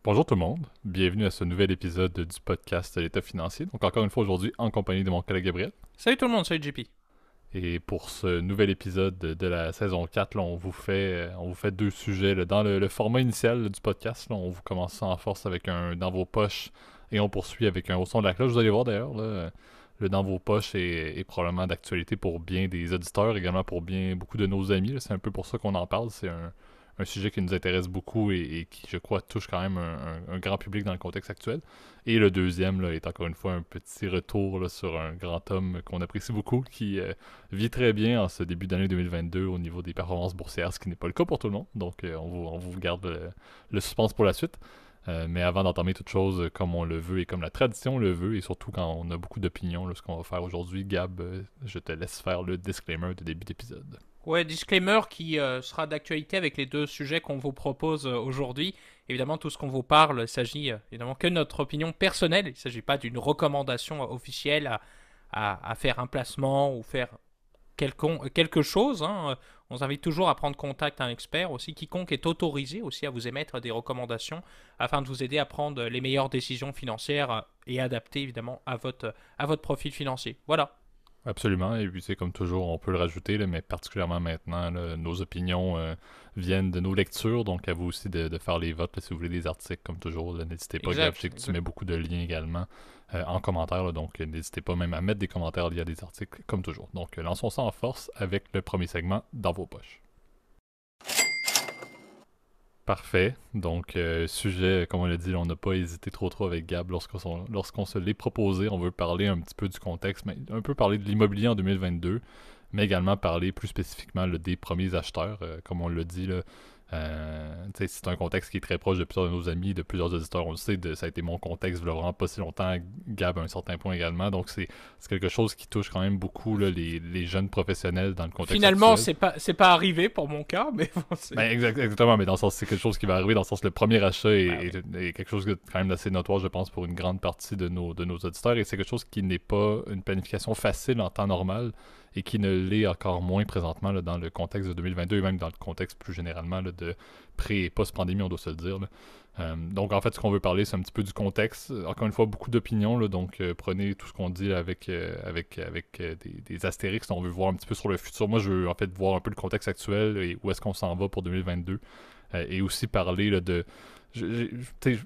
Bonjour tout le monde, bienvenue à ce nouvel épisode du podcast L'État financier. Donc encore une fois aujourd'hui en compagnie de mon collègue Gabriel. Salut tout le monde, salut JP. Et pour ce nouvel épisode de la saison 4, là, on vous fait deux sujets. Là. Dans le format initial là, du podcast, là, on vous commence ça en force avec un dans vos poches et on poursuit avec un au son de la cloche. Vous allez voir d'ailleurs, là, le dans vos poches est probablement d'actualité pour bien des auditeurs, également pour bien beaucoup de nos amis. Là. C'est un peu pour ça qu'on en parle. C'est un sujet qui nous intéresse beaucoup et qui, je crois, touche quand même un grand public dans le contexte actuel. Et le deuxième là, est encore une fois un petit retour là, sur un grand homme qu'on apprécie beaucoup, qui vit très bien en ce début d'année 2022 au niveau des performances boursières, ce qui n'est pas le cas pour tout le monde. Donc, on vous garde le suspense pour la suite. Mais avant d'entamer toute chose comme on le veut et comme la tradition le veut, et surtout quand on a beaucoup d'opinions, là, ce qu'on va faire aujourd'hui, Gab, je te laisse faire le disclaimer de début d'épisode. Ouais, disclaimer qui sera d'actualité avec les deux sujets qu'on vous propose aujourd'hui. Évidemment, tout ce qu'on vous parle, il s'agit évidemment que de notre opinion personnelle. Il ne s'agit pas d'une recommandation officielle à faire un placement ou faire quelque chose. Hein. On vous invite toujours à prendre contact avec un expert. Aussi, quiconque est autorisé aussi à vous émettre des recommandations afin de vous aider à prendre les meilleures décisions financières et adaptées évidemment à votre profil financier. Voilà. Absolument, et puis c'est comme toujours, on peut le rajouter, là, mais particulièrement maintenant, là, nos opinions viennent de nos lectures, donc à vous aussi de faire les votes là, si vous voulez des articles, comme toujours. Là, n'hésitez pas, Gab, je sais Exact, que tu mets exact. beaucoup de liens également en commentaire, là, donc n'hésitez pas même à mettre des commentaires liés à des articles, comme toujours. Donc lançons ça en force avec le premier segment dans vos poches. Parfait. Donc, sujet, comme on l'a dit, on n'a pas hésité trop avec Gab lorsqu'on se l'est proposé. On veut parler un petit peu du contexte, mais un peu parler de l'immobilier en 2022, mais également parler plus spécifiquement là, des premiers acheteurs. Comme on l'a dit, là, c'est un contexte qui est très proche de plusieurs de nos amis, de plusieurs auditeurs. On le sait, ça a été mon contexte il y a vraiment pas si longtemps, Gab à un certain point également. Donc, c'est quelque chose qui touche quand même beaucoup là, les jeunes professionnels dans le contexte Finalement, actuel. c'est pas arrivé pour mon cas, mais bon, c'est. Ben, exactement, mais dans le sens, c'est quelque chose qui va arriver, dans le sens, le premier achat Ouais, ouais. est quelque chose de quand même assez notoire, je pense, pour une grande partie de nos auditeurs, et c'est quelque chose qui n'est pas une planification facile en temps normal, et qui ne l'est encore moins présentement là, dans le contexte de 2022, et même dans le contexte plus généralement là, de pré- et post-pandémie, on doit se le dire. Là. Donc, en fait, ce qu'on veut parler, c'est un petit peu du contexte. Encore une fois, beaucoup d'opinions, là, donc prenez tout ce qu'on dit avec des astérix. On veut voir un petit peu sur le futur. Moi, je veux en fait voir un peu le contexte actuel et où est-ce qu'on s'en va pour 2022. Et aussi parler là, de...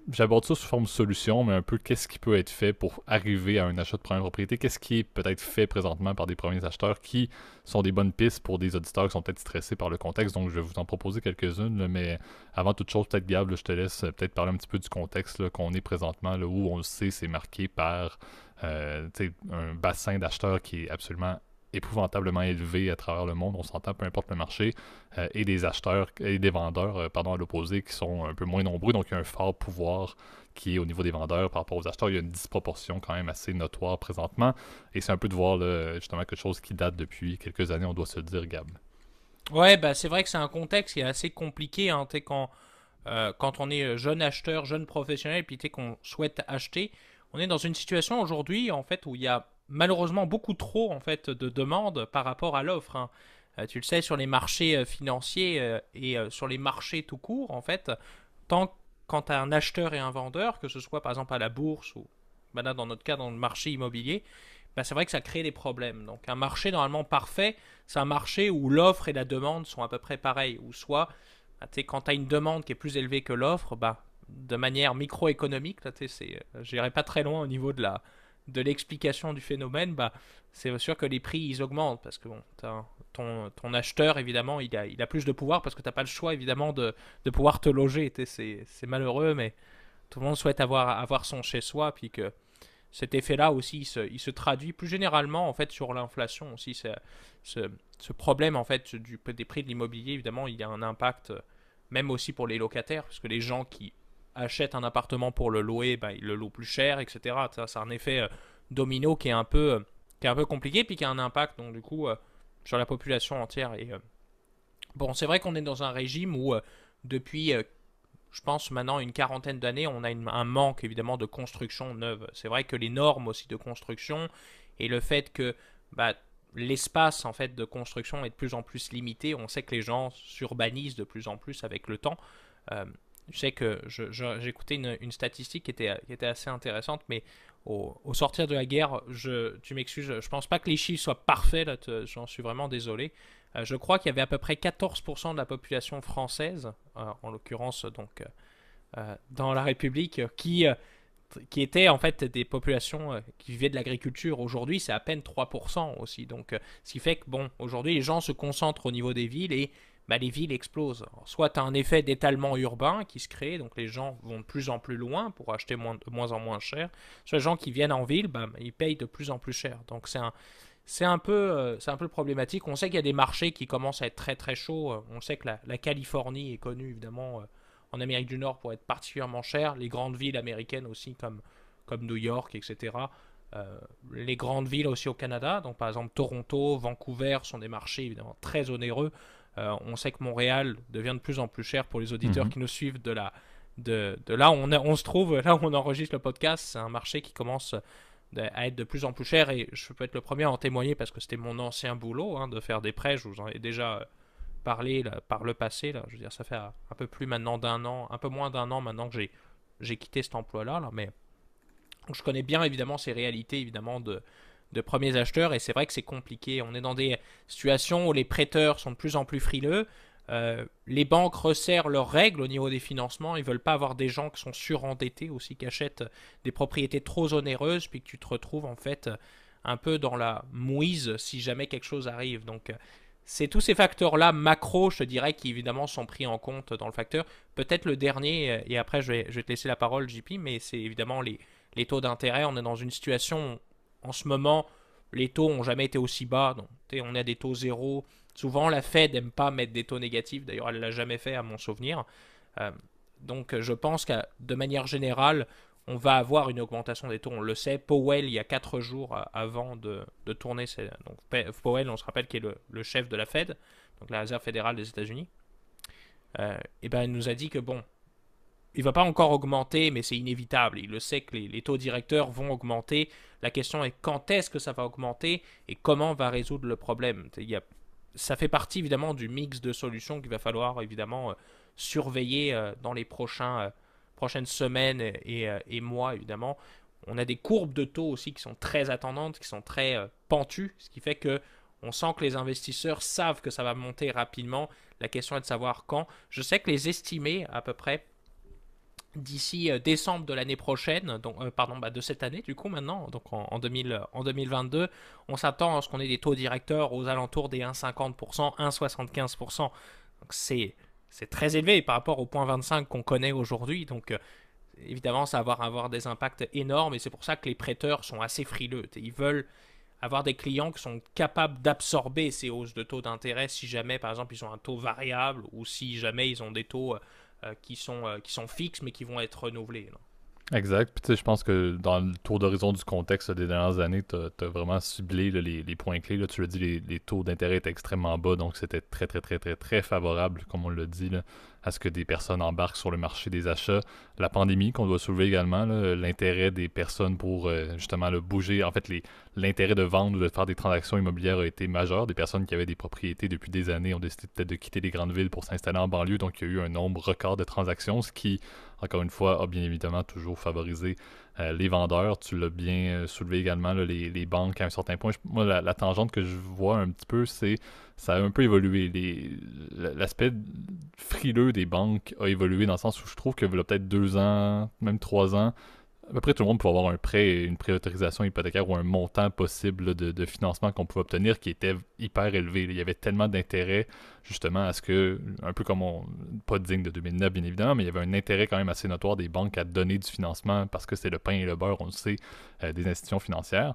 J'aborde ça sous forme de solution, mais un peu qu'est-ce qui peut être fait pour arriver à un achat de première propriété, qu'est-ce qui est peut-être fait présentement par des premiers acheteurs qui sont des bonnes pistes pour des auditeurs qui sont peut-être stressés par le contexte. Donc je vais vous en proposer quelques-unes, là, mais avant toute chose, peut-être Gab, là, je te laisse peut-être parler un petit peu du contexte là, qu'on est présentement, là, où on le sait, c'est marqué par un bassin d'acheteurs qui est absolument épouvantablement élevé à travers le monde, on s'entend, peu importe le marché, et des acheteurs et des vendeurs, pardon, à l'opposé, qui sont un peu moins nombreux, donc il y a un fort pouvoir qui est au niveau des vendeurs par rapport aux acheteurs. Il y a une disproportion quand même assez notoire présentement, et c'est un peu de voir là, justement quelque chose qui date depuis quelques années, on doit se le dire, Gab. Ouais, bah c'est vrai que c'est un contexte qui est assez compliqué. Hein, quand on est jeune acheteur, jeune professionnel, puis qu'on souhaite acheter, on est dans une situation aujourd'hui en fait où il y a malheureusement beaucoup trop en fait de demandes par rapport à l'offre. Hein. Tu le sais sur les marchés financiers et sur les marchés tout court en fait, tant quand tu as un acheteur et un vendeur, que ce soit par exemple à la bourse ou bah là dans notre cas dans le marché immobilier, bah, c'est vrai que ça crée des problèmes. Donc un marché normalement parfait, c'est un marché où l'offre et la demande sont à peu près pareilles, ou soit bah, quand tu as une demande qui est plus élevée que l'offre, bah, de manière microéconomique, là, j'irai pas très loin au niveau de l'explication du phénomène, bah, c'est sûr que les prix ils augmentent parce que bon, ton acheteur évidemment il a plus de pouvoir parce que tu n'as pas le choix évidemment de pouvoir te loger. C'est malheureux, mais tout le monde souhaite avoir son chez soi, puis que cet effet-là aussi, il se traduit plus généralement en fait sur l'inflation aussi. Ce, ce problème en fait des prix de l'immobilier, évidemment, il y a un impact même aussi pour les locataires, parce que les gens qui achètent un appartement pour le louer, bah, ils le louent plus cher, etc. Ça, c'est un effet domino qui est un peu compliqué, puis qui a un impact donc du coup sur la population entière. Et bon, c'est vrai qu'on est dans un régime où depuis je pense maintenant une quarantaine d'années, on a un manque évidemment de construction neuve. C'est vrai que les normes aussi de construction et le fait que bah, l'espace en fait de construction est de plus en plus limité, on sait que les gens s'urbanisent de plus en plus avec le temps. Euh, Je sais que j'ai écouté une statistique qui était assez intéressante, mais au sortir de la guerre, tu m'excuses, je pense pas que les chiffres soient parfaits, là, j'en suis vraiment désolé. Je crois qu'il y avait à peu près 14% de la population française, en l'occurrence donc dans la République, qui étaient en fait des populations qui vivaient de l'agriculture. Aujourd'hui, c'est à peine 3% aussi. Donc, ce qui fait que, bon, aujourd'hui, les gens se concentrent au niveau des villes et bah, les villes explosent. Alors, soit tu as un effet d'étalement urbain qui se crée, donc les gens vont de plus en plus loin pour acheter de moins en moins cher. Soit les gens qui viennent en ville, bah, ils payent de plus en plus cher. Donc, c'est un peu problématique. On sait qu'il y a des marchés qui commencent à être très très chauds. On sait que la Californie est connue évidemment en Amérique du Nord pour être particulièrement chère. Les grandes villes américaines aussi comme New York, etc. Les grandes villes aussi au Canada, donc par exemple Toronto, Vancouver sont des marchés évidemment très onéreux. On sait que Montréal devient de plus en plus cher pour les auditeurs qui nous suivent de là où on se trouve, là où on enregistre le podcast. C'est un marché qui commence à être de plus en plus cher et je peux être le premier à en témoigner parce que c'était mon ancien boulot de faire des prêts. Je vous en ai déjà parlé là, par le passé. Là, je veux dire, ça fait un peu plus maintenant d'un an, un peu moins d'un an maintenant que j'ai quitté cet emploi-là. Mais donc, je connais bien évidemment ces réalités évidemment de premiers acheteurs et c'est vrai que c'est compliqué. On est dans des situations où les prêteurs sont de plus en plus frileux. Les banques resserrent leurs règles au niveau des financements. Ils veulent pas avoir des gens qui sont surendettés aussi, qui achètent des propriétés trop onéreuses, puis que tu te retrouves en fait un peu dans la mouise si jamais quelque chose arrive. Donc c'est tous ces facteurs-là macro, je te dirais, qui évidemment sont pris en compte dans le facteur. Peut-être le dernier, et après je vais te laisser la parole, JP, mais c'est évidemment les taux d'intérêt. On est dans une situation en ce moment, les taux n'ont jamais été aussi bas. Donc, on a des taux zéro. Souvent, la Fed n'aime pas mettre des taux négatifs. D'ailleurs, elle ne l'a jamais fait à mon souvenir. Donc, je pense que de manière générale, on va avoir une augmentation des taux. On le sait. Powell, il y a 4 jours avant de tourner. Donc, Powell, on se rappelle, qui est le chef de la Fed, donc la Réserve fédérale des États-Unis. Et ben, il nous a dit que bon, il ne va pas encore augmenter, mais c'est inévitable. Il le sait que les taux directeurs vont augmenter. La question est quand est-ce que ça va augmenter et comment on va résoudre le problème. Ça fait partie évidemment du mix de solutions qu'il va falloir évidemment surveiller dans les prochaines semaines et mois évidemment. On a des courbes de taux aussi qui sont très attendantes, qui sont très pentues, ce qui fait que on sent que les investisseurs savent que ça va monter rapidement. La question est de savoir quand. Je sais que les estimés à peu près d'ici décembre de l'année prochaine, donc, de cette année du coup maintenant, donc en 2022, on s'attend à ce qu'on ait des taux directeurs aux alentours des 1,50%, 1,75%. Donc c'est très élevé par rapport au 0,25 qu'on connaît aujourd'hui. Donc évidemment, ça va avoir des impacts énormes et c'est pour ça que les prêteurs sont assez frileux. Ils veulent avoir des clients qui sont capables d'absorber ces hausses de taux d'intérêt si jamais, par exemple, ils ont un taux variable ou si jamais ils ont des taux qui sont fixes mais qui vont être renouvelés. Là. Exact. Puis tu sais, je pense que dans le tour d'horizon du contexte des dernières années, tu as vraiment ciblé là, les points clés. Là. Tu l'as dit, les taux d'intérêt étaient extrêmement bas, donc c'était très, très, très, très, très favorable, comme on l'a dit, là, à ce que des personnes embarquent sur le marché des achats. La pandémie qu'on doit soulever également, là, l'intérêt des personnes pour justement le bouger. En fait, l'intérêt de vendre ou de faire des transactions immobilières a été majeur. Des personnes qui avaient des propriétés depuis des années ont décidé peut-être de quitter les grandes villes pour s'installer en banlieue, donc il y a eu un nombre record de transactions, ce qui encore une fois, a bien évidemment toujours favorisé les vendeurs. Tu l'as bien soulevé également, là, les banques à un certain point. Moi, la tangente que je vois un petit peu, c'est ça a un peu évolué. L'aspect frileux des banques a évolué dans le sens où je trouve que il y a peut-être 2 ans, même 3 ans, à peu près tout le monde peut avoir un prêt, une préautorisation hypothécaire ou un montant possible là, de financement qu'on pouvait obtenir qui était hyper élevé. Il y avait tellement d'intérêt justement à ce que, un peu comme pas digne de 2009 bien évidemment, mais il y avait un intérêt quand même assez notoire des banques à donner du financement parce que c'est le pain et le beurre, on le sait, des institutions financières.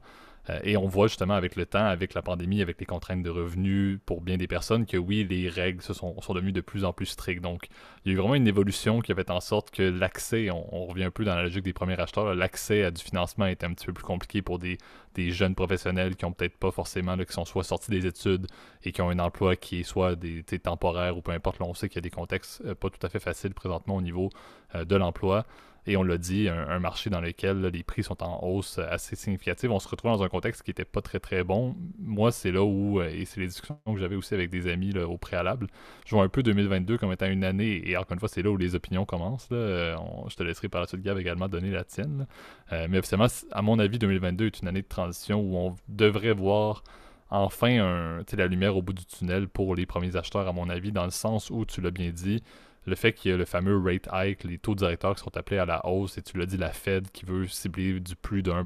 Et on voit justement avec le temps, avec la pandémie, avec les contraintes de revenus pour bien des personnes, que oui, les règles sont devenues de plus en plus strictes. Donc, il y a eu vraiment une évolution qui a fait en sorte que l'accès, on revient un peu dans la logique des premiers acheteurs, l'accès à du financement était un petit peu plus compliqué pour des jeunes professionnels qui ont peut-être pas forcément, là, qui sont soit sortis des études et qui ont un emploi qui est soit est temporaire ou peu importe. Là, on sait qu'il y a des contextes pas tout à fait faciles présentement au niveau de l'emploi. Et on l'a dit, un marché dans lequel là, les prix sont en hausse assez significative. On se retrouve dans un contexte qui n'était pas très très bon. Moi, c'est là où, et c'est les discussions que j'avais aussi avec des amis là, au préalable, je vois un peu 2022 comme étant une année, et encore une fois, c'est là où les opinions commencent. Là. Je te laisserai par la suite, Gab, également donner la tienne. Mais officiellement, à mon avis, 2022 est une année de transition où on devrait voir enfin la lumière au bout du tunnel pour les premiers acheteurs, à mon avis, dans le sens où, tu l'as bien dit, le fait qu'il y a le fameux rate hike, les taux directeurs qui sont appelés à la hausse, et tu l'as dit, la Fed qui veut cibler du plus de 1%,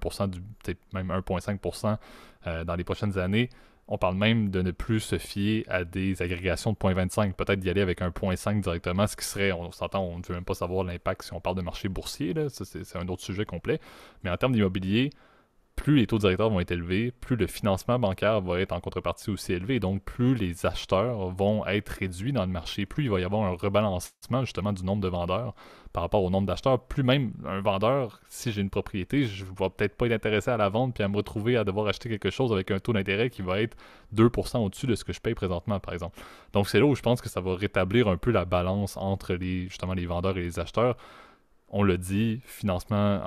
peut-être même 1,5% dans les prochaines années. On parle même de ne plus se fier à des agrégations de 0,25, peut-être d'y aller avec 1,5 directement, ce qui serait, on s'entend, on ne veut même pas savoir l'impact si on parle de marché boursier, là, ça c'est un autre sujet complet. Mais en termes d'immobilier, plus les taux directeurs vont être élevés, plus le financement bancaire va être en contrepartie aussi élevé, donc plus les acheteurs vont être réduits dans le marché, plus il va y avoir un rebalancement justement du nombre de vendeurs par rapport au nombre d'acheteurs, plus même un vendeur, si j'ai une propriété, je ne vais peut-être pas être intéressé à la vente puis à me retrouver à devoir acheter quelque chose avec un taux d'intérêt qui va être 2% au-dessus de ce que je paye présentement, par exemple. Donc c'est là où je pense que ça va rétablir un peu la balance entre justement les vendeurs et les acheteurs. On l'a dit, financement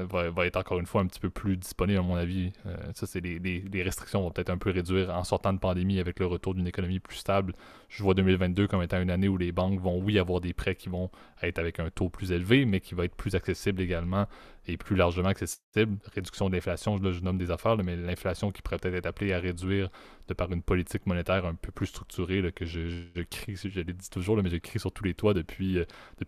va être encore une fois un petit peu plus disponible à mon avis. Ça, c'est les restrictions vont peut-être un peu réduire en sortant de pandémie avec le retour d'une économie plus stable. Je vois 2022 comme étant une année où les banques vont, oui, avoir des prêts qui vont être avec un taux plus élevé, mais qui va être plus accessible également et plus largement accessible. Réduction de l'inflation, là, je nomme des affaires, là, mais l'inflation qui pourrait peut-être être appelée à réduire de par une politique monétaire un peu plus structurée, là, que je crie, je l'ai dit toujours, là, mais je crie sur tous les toits depuis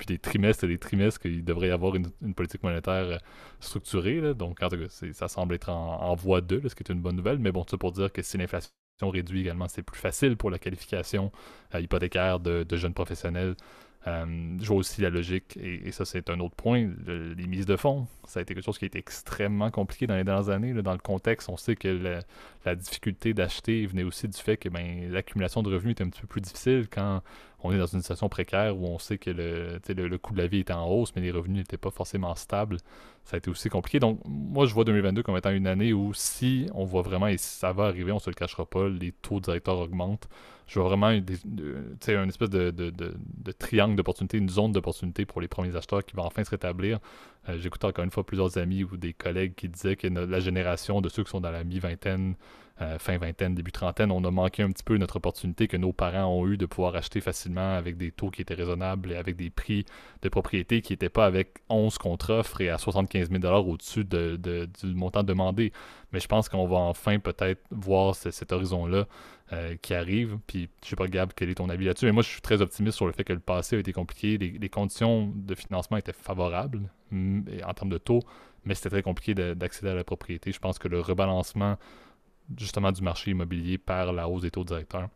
des trimestres et des trimestres qu'il devrait y avoir une politique monétaire structurée. Là. Donc, en tout cas, ça semble être en voie de, là, ce qui est une bonne nouvelle. Mais bon, ça pour dire que si l'inflation réduit également, c'est plus facile pour la qualification hypothécaire de jeunes professionnels. Je vois aussi la logique, et ça c'est un autre point, les mises de fonds. Ça a été quelque chose qui a été extrêmement compliqué dans les dernières années. Là, dans le contexte, on sait que la difficulté d'acheter venait aussi du fait que l'accumulation de revenus est un petit peu plus difficile quand on est dans une situation précaire où on sait que le coût de la vie est en hausse, mais les revenus n'étaient pas forcément stables. Ça a été aussi compliqué. Donc, moi, je vois 2022 comme étant une année où si on voit vraiment, et ça va arriver, on se le cachera pas, les taux directeurs augmentent. Je vois vraiment une espèce de triangle d'opportunité, une zone d'opportunité pour les premiers acheteurs qui va enfin se rétablir. J'écoute encore une fois plusieurs amis ou des collègues qui disaient que la génération de ceux qui sont dans la mi-vingtaine, fin vingtaine, début trentaine, on a manqué un petit peu notre opportunité que nos parents ont eu de pouvoir acheter facilement avec des taux qui étaient raisonnables et avec des prix de propriété qui n'étaient pas avec 11 contre-offres et à 75 000 au-dessus du montant demandé. Mais je pense qu'on va enfin peut-être voir cet horizon-là qui arrive. Puis je sais pas, Gab, quel est ton avis là-dessus? Mais moi, je suis très optimiste sur le fait que le passé a été compliqué. Les conditions de financement étaient favorables en termes de taux, mais c'était très compliqué d'accéder à la propriété. Je pense que le rebalancement justement du marché immobilier par la hausse des taux directeurs,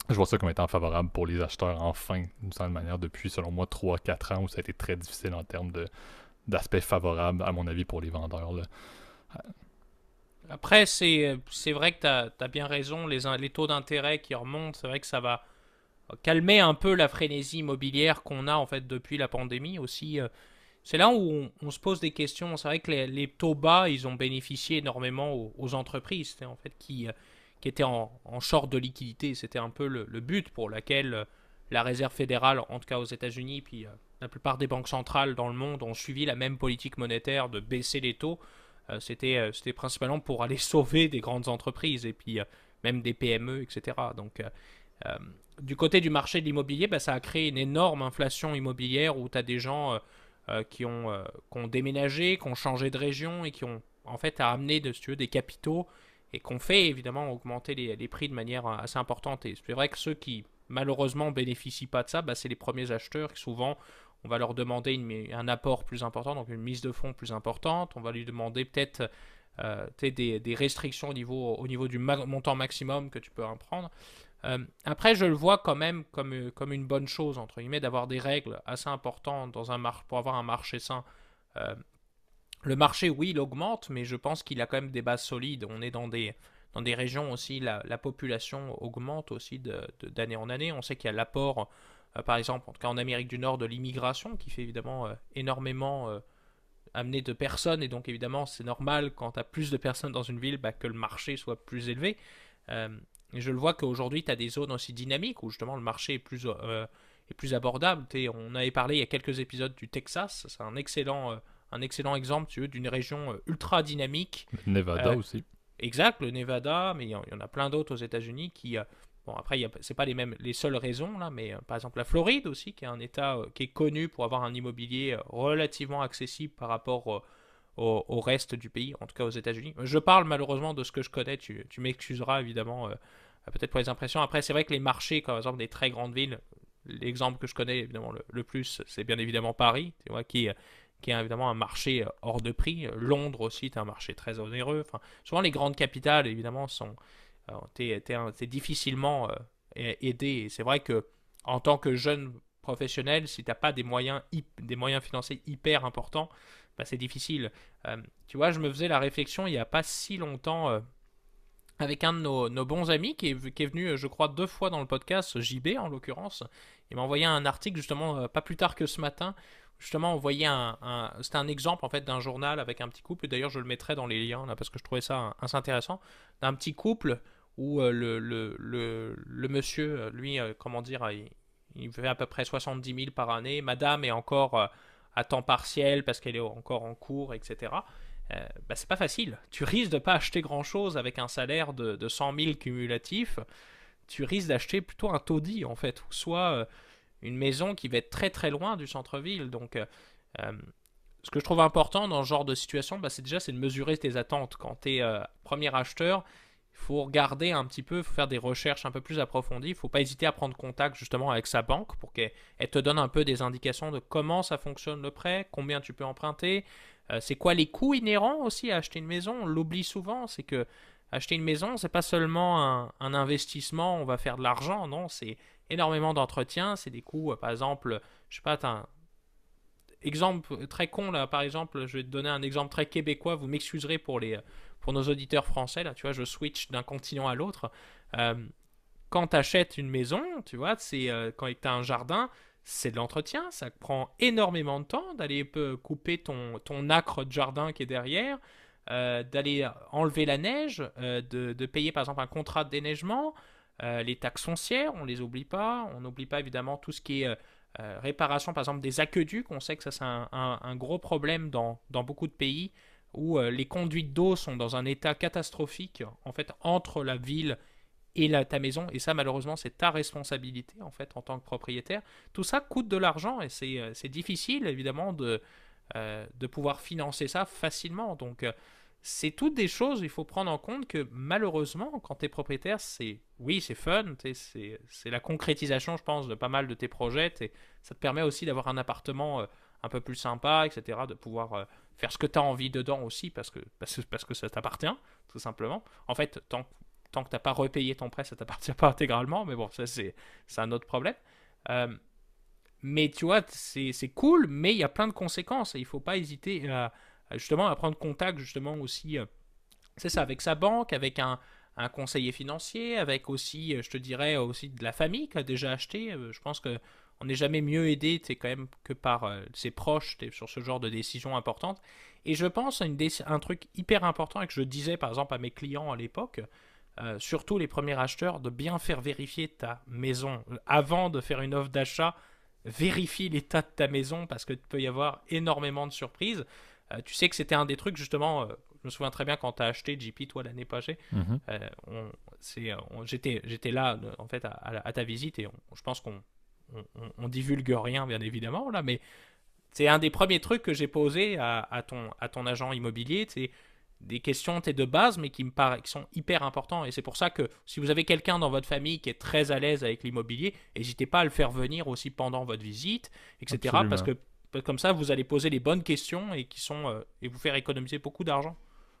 je vois ça comme étant favorable pour les acheteurs enfin, d'une certaine manière, depuis, selon moi, 3-4 ans où ça a été très difficile en termes d'aspect favorable, à mon avis, pour les vendeurs. Là. Après, c'est vrai que tu as bien raison, les taux d'intérêt qui remontent, c'est vrai que ça va calmer un peu la frénésie immobilière qu'on a en fait depuis la pandémie aussi. C'est là où on se pose des questions. C'est vrai que les taux bas, ils ont bénéficié énormément aux entreprises en fait, qui étaient en short de liquidité. C'était un peu le but pour lequel la Réserve fédérale, en tout cas aux États-Unis, puis la plupart des banques centrales dans le monde ont suivi la même politique monétaire de baisser les taux. C'était principalement pour aller sauver des grandes entreprises et puis même des PME, etc. Donc, du côté du marché de l'immobilier, bah, ça a créé une énorme inflation immobilière où tu as des gens qui ont déménagé, qui ont changé de région et qui ont en fait amené si tu veux, des capitaux et qui ont fait évidemment augmenter les prix de manière assez importante. Et c'est vrai que ceux qui malheureusement bénéficient pas de ça, bah, c'est les premiers acheteurs qui souvent on va leur demander un apport plus important, donc une mise de fonds plus importante. On va lui demander peut-être des restrictions au niveau du montant maximum que tu peux en prendre. Après, je le vois quand même comme une bonne chose, entre guillemets, d'avoir des règles assez importantes pour avoir un marché sain. Euh, le marché, oui, il augmente, mais je pense qu'il a quand même des bases solides. On est dans des régions aussi, la population augmente aussi d'année en année. On sait qu'il y a l'apport, par exemple, en tout cas en Amérique du Nord, de l'immigration, qui fait évidemment énormément amener de personnes, et donc évidemment c'est normal quand tu as plus de personnes dans une ville bah, que le marché soit plus élevé. Euh, Et je le vois qu'aujourd'hui, tu as des zones aussi dynamiques où justement le marché est plus abordable. On avait parlé il y a quelques épisodes du Texas. C'est un excellent exemple, tu veux, d'une région ultra dynamique. Le Nevada Euh, aussi. exact, le Nevada, mais il y en a plein d'autres aux États-Unis qui. Bon, après, c'est pas les seules raisons, là, mais par exemple la Floride aussi, qui est un État qui est connu pour avoir un immobilier relativement accessible par rapport au reste du pays, en tout cas aux États-Unis. Je parle malheureusement de ce que je connais, tu m'excuseras évidemment, peut-être pour les impressions. Après, c'est vrai que les marchés, par exemple des très grandes villes, l'exemple que je connais évidemment le plus, c'est bien évidemment Paris, tu vois, qui est évidemment un marché hors de prix. Londres aussi, est un marché très onéreux. Enfin, souvent les grandes capitales, évidemment, t'es difficilement aidé. Et c'est vrai que en tant que jeune professionnel, si t'as pas des moyens financiers hyper importants, bah, c'est difficile. Tu vois, je me faisais la réflexion il y a pas si longtemps avec un de nos bons amis qui est venu, je crois, 2 fois dans le podcast, JB en l'occurrence. Il m'a envoyé un article justement pas plus tard que ce matin. Justement, on voyait c'était un exemple en fait d'un journal avec un petit couple. Et d'ailleurs, je le mettrai dans les liens là parce que je trouvais ça assez intéressant. D'un petit couple où le monsieur, lui, comment dire, il fait à peu près 70 000 par année. Madame est encore à temps partiel parce qu'elle est encore en cours, etc. Bah, c'est pas facile. Tu risques de pas acheter grand chose avec un salaire de 100 000 cumulatif. Tu risques d'acheter plutôt un taudis en fait, ou soit une maison qui va être très très loin du centre-ville. Donc, euh, ce que je trouve important dans ce genre de situation, bah, c'est de mesurer tes attentes. Quand tu es premier acheteur, il faut regarder un petit peu, il faut faire des recherches un peu plus approfondies. Il ne faut pas hésiter à prendre contact justement avec sa banque pour qu'elle te donne un peu des indications de comment ça fonctionne le prêt, combien tu peux emprunter, c'est quoi les coûts inhérents aussi à acheter une maison. On l'oublie souvent, c'est que acheter une maison, c'est pas seulement un investissement, on va faire de l'argent, non, c'est énormément d'entretien, c'est des coûts, par exemple, je sais pas, exemple très con là, par exemple, je vais te donner un exemple très québécois, vous m'excuserez pour nos auditeurs français, là, tu vois, je switch d'un continent à l'autre. Euh, Quand tu achètes une maison, tu vois, quand tu as un jardin, c'est de l'entretien, ça prend énormément de temps d'aller couper ton acre de jardin qui est derrière, d'aller enlever la neige, de payer par exemple un contrat de déneigement, les taxes foncières, on les oublie pas, on n'oublie pas évidemment tout ce qui est réparation par exemple des aqueducs, on sait que ça c'est un gros problème dans beaucoup de pays où les conduites d'eau sont dans un état catastrophique en fait entre la ville et ta maison, et ça malheureusement c'est ta responsabilité en fait en tant que propriétaire. Tout ça coûte de l'argent et c'est difficile évidemment de pouvoir financer ça facilement. Donc c'est toutes des choses, il faut prendre en compte que malheureusement quand tu es propriétaire, oui c'est fun, c'est la concrétisation je pense de pas mal de tes projets, ça te permet aussi d'avoir un appartement un peu plus sympa, etc., de pouvoir faire ce que tu as envie dedans aussi parce que ça t'appartient tout simplement. En fait, tant que tu n'as pas repayé ton prêt, ça ne t'appartient pas intégralement, mais bon, ça c'est un autre problème. Euh, mais tu vois, c'est cool, mais il y a plein de conséquences et il ne faut pas hésiter justement à prendre contact justement aussi, c'est ça, avec sa banque, avec un conseiller financier, avec aussi, je te dirais, aussi de la famille qui a déjà acheté. Je pense que on n'est jamais mieux aidé quand même que par ses proches sur ce genre de décisions importantes. Et je pense à un truc hyper important et que je disais par exemple à mes clients à l'époque, surtout les premiers acheteurs, de bien faire vérifier ta maison. Avant de faire une offre d'achat, vérifie l'état de ta maison parce qu'il peut y avoir énormément de surprises. Tu sais que c'était un des trucs justement, je me souviens très bien quand tu as acheté JP, toi l'année passée, Mhm. j'étais là en fait à ta visite et je pense qu'on divulgue rien bien évidemment là, mais c'est un des premiers trucs que j'ai posé à ton agent immobilier. C'est des questions de base, mais qui sont hyper importants. Et c'est pour ça que si vous avez quelqu'un dans votre famille qui est très à l'aise avec l'immobilier, n'hésitez pas à le faire venir aussi pendant votre visite, etc. Parce Absolument. que comme ça, vous allez poser les bonnes questions et vous faire économiser beaucoup d'argent.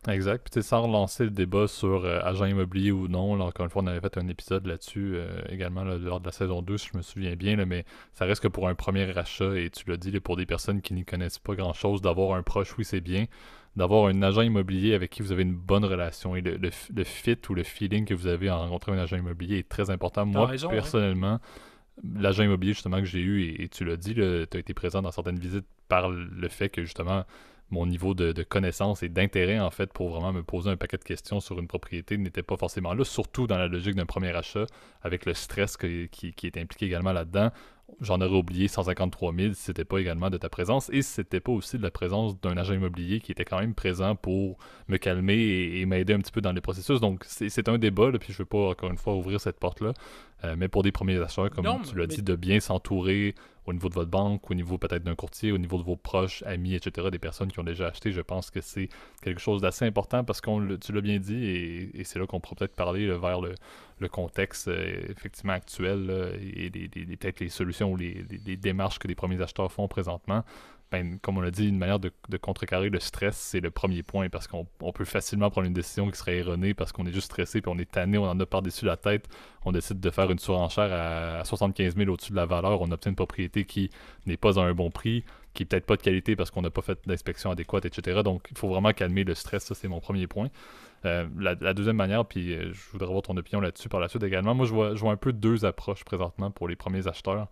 Exact. Puis tu sais, sans relancer le débat sur agent immobilier ou non, là, encore une fois, on avait fait un épisode là-dessus également là, lors de la saison 2, si je me souviens bien, là, mais ça reste que pour un premier achat, et tu l'as dit, là, pour des personnes qui n'y connaissent pas grand-chose, d'avoir un proche, oui, c'est bien. D'avoir un agent immobilier avec qui vous avez une bonne relation et le fit ou le feeling que vous avez en rencontrant un agent immobilier est très important. T'as Moi, raison, ouais. personnellement, l'agent immobilier justement que j'ai eu, et tu l'as dit, tu as été présent dans certaines visites par le fait que justement mon niveau de connaissance et d'intérêt, en fait, pour vraiment me poser un paquet de questions sur une propriété n'était pas forcément là, surtout dans la logique d'un premier achat, avec le stress qui est impliqué également là-dedans. J'en aurais oublié 153 000 si c'était pas également de ta présence et si c'était pas aussi de la présence d'un agent immobilier qui était quand même présent pour me calmer et m'aider un petit peu dans les processus. Donc, c'est un débat, là, puis je veux pas, encore une fois, ouvrir cette porte-là. Mais pour des premiers achats, comme Non, tu l'as mais dit, de bien s'entourer au niveau de votre banque, au niveau peut-être d'un courtier, au niveau de vos proches, amis, etc., des personnes qui ont déjà acheté, je pense que c'est quelque chose d'assez important parce tu l'as bien dit et c'est là qu'on pourra peut-être parler là, vers le contexte effectivement actuel là, et peut-être les solutions ou les démarches que les premiers acheteurs font présentement. Ben, comme on l'a dit, une manière de contrecarrer le stress, c'est le premier point parce qu'on peut facilement prendre une décision qui serait erronée parce qu'on est juste stressé puis on est tanné, on en a par-dessus la tête, on décide de faire une surenchère à 75 000 au-dessus de la valeur, on obtient une propriété qui n'est pas à un bon prix, qui est peut-être pas de qualité parce qu'on n'a pas fait d'inspection adéquate, etc. Donc, il faut vraiment calmer le stress, ça c'est mon premier point. La deuxième manière, puis je voudrais avoir ton opinion là-dessus par la suite également. Moi, je vois un peu deux approches présentement pour les premiers acheteurs,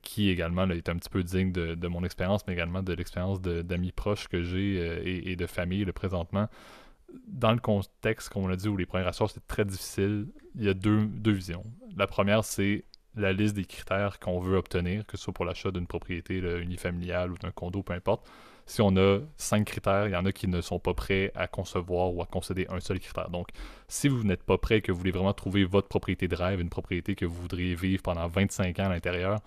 qui également là, est un petit peu digne de mon expérience, mais également de l'expérience d'amis proches que j'ai et de famille présentement. Dans le contexte, comme on l'a dit, où les premiers acheteurs, c'est très difficile, il y a deux visions. La première, c'est la liste des critères qu'on veut obtenir, que ce soit pour l'achat d'une propriété là, unifamiliale ou d'un condo, peu importe. Si on a 5 critères, il y en a qui ne sont pas prêts à concevoir ou à concéder un seul critère. Donc, si vous n'êtes pas prêt et que vous voulez vraiment trouver votre propriété de rêve, une propriété que vous voudriez vivre pendant 25 ans à l'intérieur,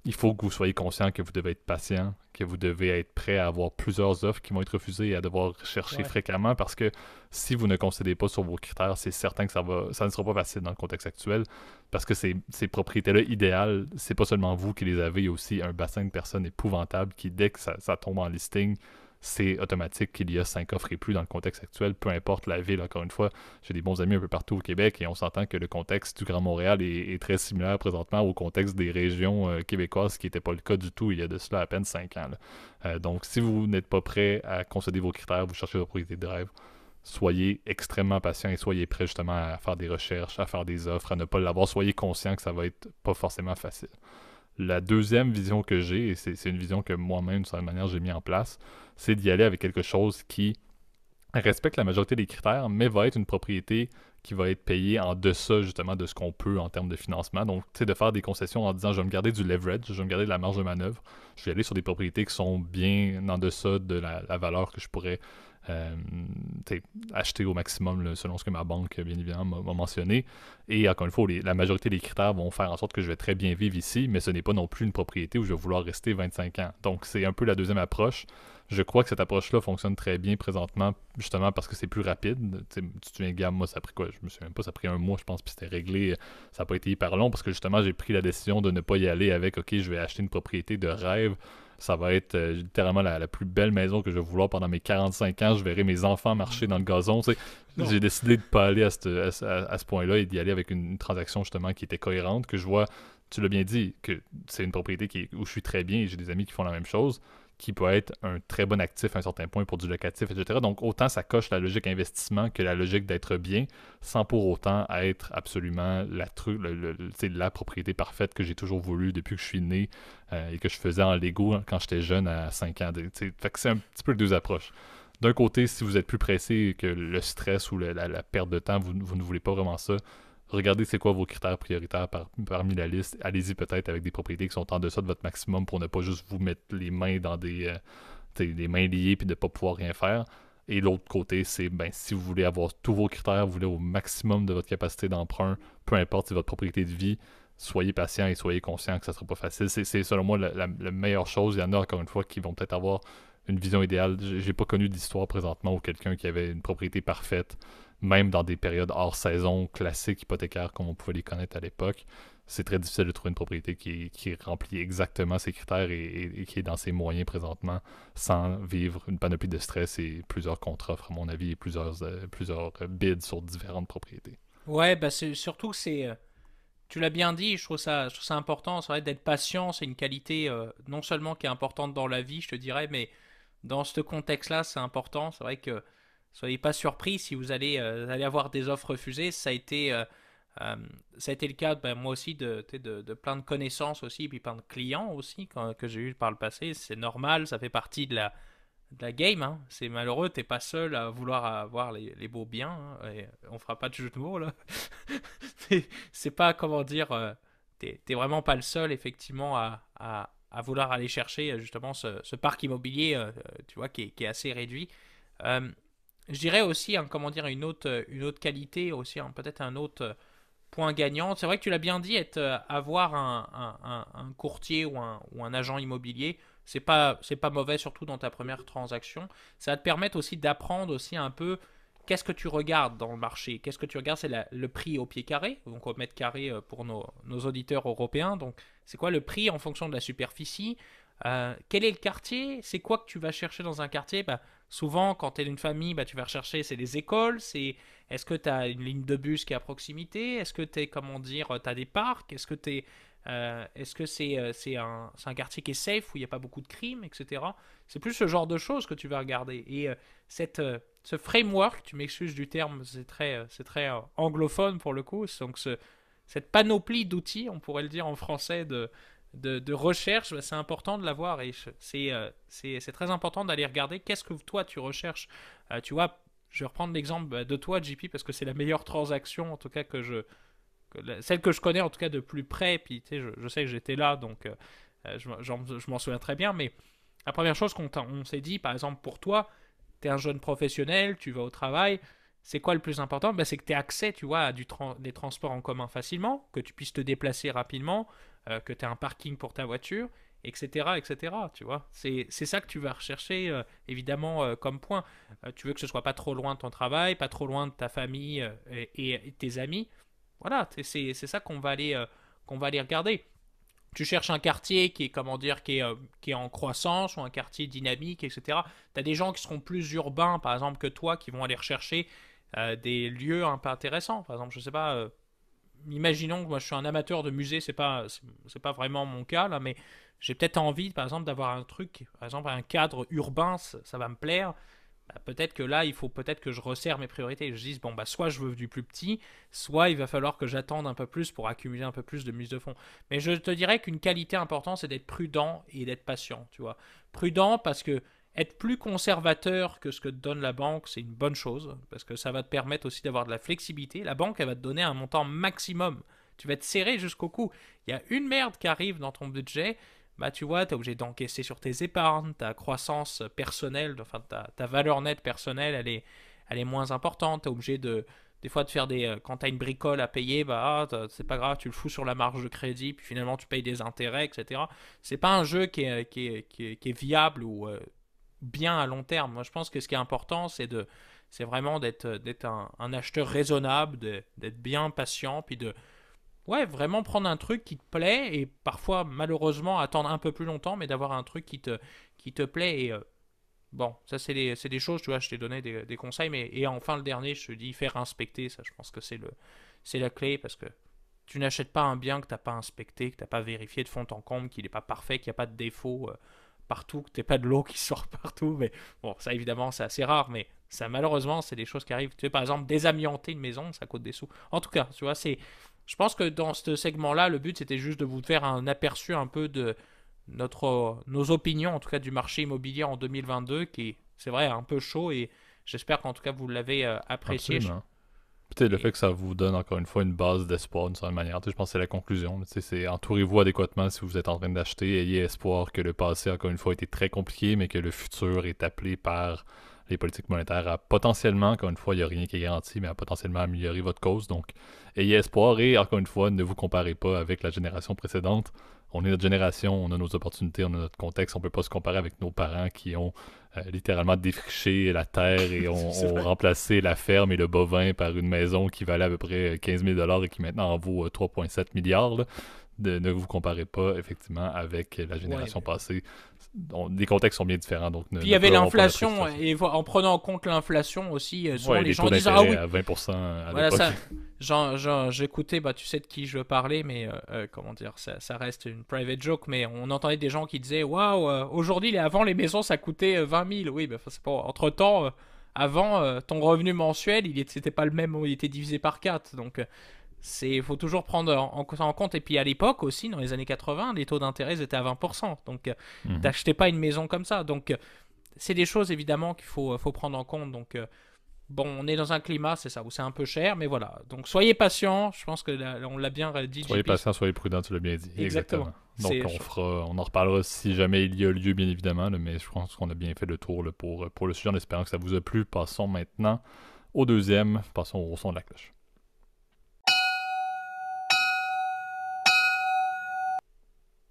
il faut que vous soyez conscient que vous devez être patient, que vous devez être prêt à avoir plusieurs offres qui vont être refusées et à devoir chercher ouais. fréquemment parce que si vous ne concédez pas sur vos critères, c'est certain que ça ne sera pas facile dans le contexte actuel parce que ces propriétés-là idéales, c'est pas seulement vous qui les avez, il y a aussi un bassin de personnes épouvantable qui, dès que ça tombe en listing, c'est automatique qu'il y a 5 offres et plus dans le contexte actuel, peu importe la ville, encore une fois. J'ai des bons amis un peu partout au Québec et on s'entend que le contexte du Grand Montréal est très similaire présentement au contexte des régions québécoises, ce qui n'était pas le cas du tout il y a de cela à peine 5 ans. Donc, si vous n'êtes pas prêt à concéder vos critères, vous cherchez votre propriété de rêve, soyez extrêmement patient et soyez prêt justement à faire des recherches, à faire des offres, à ne pas l'avoir. Soyez conscient que ça va être pas forcément facile. La deuxième vision que j'ai, et c'est une vision que moi-même, de certaine manière, j'ai mis en place, c'est d'y aller avec quelque chose qui respecte la majorité des critères, mais va être une propriété qui va être payée en deçà justement de ce qu'on peut en termes de financement. Donc, tu sais, de faire des concessions en disant je vais me garder du leverage, je vais me garder de la marge de manœuvre, je vais aller sur des propriétés qui sont bien en deçà de la valeur que je pourrais euh, acheter au maximum là, selon ce que ma banque, bien évidemment, m'a mentionné. Et encore une fois, la majorité des critères vont faire en sorte que je vais très bien vivre ici, mais ce n'est pas non plus une propriété où je vais vouloir rester 25 ans. Donc, c'est un peu la deuxième approche. Je crois que cette approche-là fonctionne très bien présentement, justement parce que c'est plus rapide. Tu te souviens, Gab, moi, ça a pris quoi? Je me souviens même pas, ça a pris un mois, je pense, puis c'était réglé. Ça n'a pas été hyper long parce que justement, j'ai pris la décision de ne pas y aller avec, OK, je vais acheter une propriété de rêve. Ça va être littéralement la plus belle maison que je vais vouloir pendant mes 45 ans. Je verrai mes enfants marcher dans le gazon. Tu sais. Non. J'ai décidé de ne pas aller à ce point-là et d'y aller avec une transaction justement qui était cohérente, que je vois, tu l'as bien dit, que c'est une propriété où je suis très bien et j'ai des amis qui font la même chose, qui peut être un très bon actif à un certain point pour du locatif, etc. Donc, autant ça coche la logique investissement que la logique d'être bien, sans pour autant être absolument la propriété parfaite que j'ai toujours voulu depuis que je suis né et que je faisais en Lego quand j'étais jeune à 5 ans. Fait que c'est un petit peu les deux approches. D'un côté, si vous êtes plus pressé et que le stress ou la perte de temps, vous ne voulez pas vraiment ça, regardez c'est quoi vos critères prioritaires parmi la liste. Allez-y peut-être avec des propriétés qui sont en deçà de votre maximum pour ne pas juste vous mettre les mains dans des mains liées puis de ne pas pouvoir rien faire. Et l'autre côté, c'est ben, si vous voulez avoir tous vos critères, vous voulez au maximum de votre capacité d'emprunt, peu importe si votre propriété de vie, soyez patient et soyez conscient que ça ne sera pas facile. C'est selon moi la meilleure chose. Il y en a encore une fois qui vont peut-être avoir une vision idéale. J'ai pas connu d'histoire présentement où quelqu'un qui avait une propriété parfaite, même dans des périodes hors saison classiques hypothécaires comme on pouvait les connaître à l'époque. C'est très difficile de trouver une propriété qui remplit exactement ces critères et qui est dans ses moyens présentement sans vivre une panoplie de stress et plusieurs contre-offres, à mon avis, et plusieurs bids sur différentes propriétés. Ouais, bah c'est surtout tu l'as bien dit, je trouve ça important, c'est vrai d'être patient, c'est une qualité non seulement qui est importante dans la vie, je te dirais, mais dans ce contexte-là, c'est important. C'est vrai que soyez pas surpris si allez avoir des offres refusées. Euh, ça a été le cas, ben, moi aussi, de plein de connaissances aussi, puis plein de clients aussi que j'ai eu par le passé. C'est normal, ça fait partie de la game, hein. C'est malheureux, t'es pas seul à vouloir avoir les beaux biens, hein, et on fera pas de jeu de mots là. C'est pas, comment dire, t'es vraiment pas le seul effectivement à vouloir aller chercher justement ce parc immobilier, tu vois, qui est assez réduit. Euh, je dirais aussi, hein, comment dire, une autre qualité aussi, hein, peut-être un autre point gagnant. C'est vrai que tu l'as bien dit, avoir un courtier ou un agent immobilier, c'est pas mauvais, surtout dans ta première transaction. Ça va te permettre aussi d'apprendre aussi un peu qu'est-ce que tu regardes dans le marché. Qu'est-ce que tu regardes, c'est le prix au pied carré, donc au mètre carré pour nos auditeurs européens. Donc, c'est quoi le prix en fonction de la superficie? Quel est le quartier? C'est quoi que tu vas chercher dans un quartier? Bah, souvent, quand tu es une famille, bah, tu vas rechercher, c'est les écoles, est-ce que tu as une ligne de bus qui est à proximité? Est-ce que tu comment dire, tu as des parcs? Est-ce que c'est un quartier qui est safe où il n'y a pas beaucoup de crimes, etc. C'est plus ce genre de choses que tu vas regarder. Et ce framework, tu m'excuses du terme, c'est très anglophone pour le coup, donc cette panoplie d'outils, on pourrait le dire en français, de recherche, bah, c'est important de l'avoir et c'est très important d'aller regarder qu'est-ce que toi tu recherches. Tu vois, je vais reprendre l'exemple de toi, JP, parce que c'est la meilleure transaction, en tout cas, celle que je connais en tout cas de plus près. Puis tu sais, je sais que j'étais là, donc je m'en souviens très bien. Mais la première chose on s'est dit, par exemple, pour toi, tu es un jeune professionnel, tu vas au travail. C'est quoi le plus important? Ben, c'est que tu aies accès, tu vois, à des transports en commun facilement, que tu puisses te déplacer rapidement, que tu aies un parking pour ta voiture, etc., etc., tu vois. C'est ça que tu vas rechercher, évidemment, comme point. Tu veux que ce soit pas trop loin de ton travail, pas trop loin de ta famille et tes amis. Voilà, c'est ça qu'on va aller regarder. Tu cherches un quartier qui est, comment dire, qui est en croissance ou un quartier dynamique, etc. Tu as des gens qui seront plus urbains, par exemple, que toi, qui vont aller rechercher des lieux un peu intéressants. Par exemple, je sais pas, imaginons que moi je suis un amateur de musée, c'est pas vraiment mon cas là, mais j'ai peut-être envie, par exemple, d'avoir un truc, par exemple, un cadre urbain, ça va me plaire. Bah, peut-être que là, il faut peut-être que je resserre mes priorités. Je dise, bon, bah, soit je veux du plus petit, soit il va falloir que j'attende un peu plus pour accumuler un peu plus de mise de fonds. Mais je te dirais qu'une qualité importante, c'est d'être prudent et d'être patient, tu vois. Prudent parce que être plus conservateur que ce que te donne la banque, c'est une bonne chose, parce que ça va te permettre aussi d'avoir de la flexibilité. La banque, elle va te donner un montant maximum. Tu vas te serrer jusqu'au cou. Il y a une merde qui arrive dans ton budget, bah tu vois, tu es obligé d'encaisser sur tes épargnes, ta croissance personnelle, enfin ta valeur nette personnelle, elle est moins importante, tu es obligé des fois de faire quand tu as une bricole à payer, bah c'est pas grave, tu le fous sur la marge de crédit, puis finalement tu payes des intérêts, etc. C'est pas un jeu qui est viable ou bien à long terme. Moi je pense que ce qui est important, c'est vraiment d'être un acheteur raisonnable, d'être bien patient, puis ouais, vraiment prendre un truc qui te plaît et parfois, malheureusement, attendre un peu plus longtemps, mais d'avoir un truc qui te plaît. Et bon, ça, c'est des choses, tu vois, je t'ai donné des conseils. Et enfin, le dernier, je te dis, faire inspecter. Ça, je pense que c'est la clé parce que tu n'achètes pas un bien que tu n'as pas inspecté, que tu n'as pas vérifié de fond en comble, qu'il n'est pas parfait, qu'il n'y a pas de défaut partout, que tu n'as pas de l'eau qui sort partout. Mais bon, ça, évidemment, c'est assez rare, mais ça, malheureusement, c'est des choses qui arrivent. Tu sais, par exemple, désamianter une maison, ça coûte des sous. En tout cas, tu vois, je pense que dans ce segment-là, le but c'était juste de vous faire un aperçu un peu de nos opinions, en tout cas du marché immobilier en 2022, qui c'est vrai un peu chaud et j'espère qu'en tout cas vous l'avez apprécié. Absolument. Peut-être le Et fait que ça vous donne encore une fois une base d'espoir d'une certaine manière. Tu sais, je pense que c'est la conclusion. Tu sais, c'est entourez-vous adéquatement si vous êtes en train d'acheter. Ayez espoir que le passé, encore une fois, a été très compliqué, mais que le futur est appelé par les politiques monétaires à potentiellement, encore une fois, il n'y a rien qui est garanti, mais à potentiellement améliorer votre cause. Donc, ayez espoir et, encore une fois, ne vous comparez pas avec la génération précédente. On est notre génération, on a nos opportunités, on a notre contexte. On ne peut pas se comparer avec nos parents qui ont littéralement défriché la terre et ont remplacé la ferme et le bovin par une maison qui valait à peu près 15 000 $ et qui maintenant en vaut 3,7 milliards. Là. Ne vous comparez pas effectivement avec la ouais. génération passée. Les contextes sont bien différents, donc Puis il y avait l'inflation, et en prenant en compte l'inflation aussi, souvent les gens disent ah oui, à 20% à voilà l'époque. ça. J'écoutais, bah tu sais de qui je veux parler, mais comment dire, ça reste une private joke, mais on entendait des gens qui disaient waouh, aujourd'hui, avant les maisons ça coûtait 20 000, oui, bah c'est pas. Entre temps, avant ton revenu mensuel, c'était pas le même, il était divisé par 4, donc faut toujours prendre en compte. Et puis à l'époque aussi, dans les années 80, les taux d'intérêt étaient à 20%. Donc Mhm. t'achetais pas une maison comme ça. Donc c'est des choses évidemment qu'il faut prendre en compte. Donc, bon, on est dans un climat, c'est ça, où c'est un peu cher, mais voilà. Donc, soyez patients. Je pense que là, on l'a bien dit. Soyez JP. patient, soyez prudent, tu l'as bien dit. Exactement. Donc, on en reparlera si jamais il y a lieu, bien évidemment, là, mais je pense qu'on a bien fait le tour là, pour le sujet, en espérant que ça vous a plu. Passons maintenant au deuxième. Passons au son de la cloche.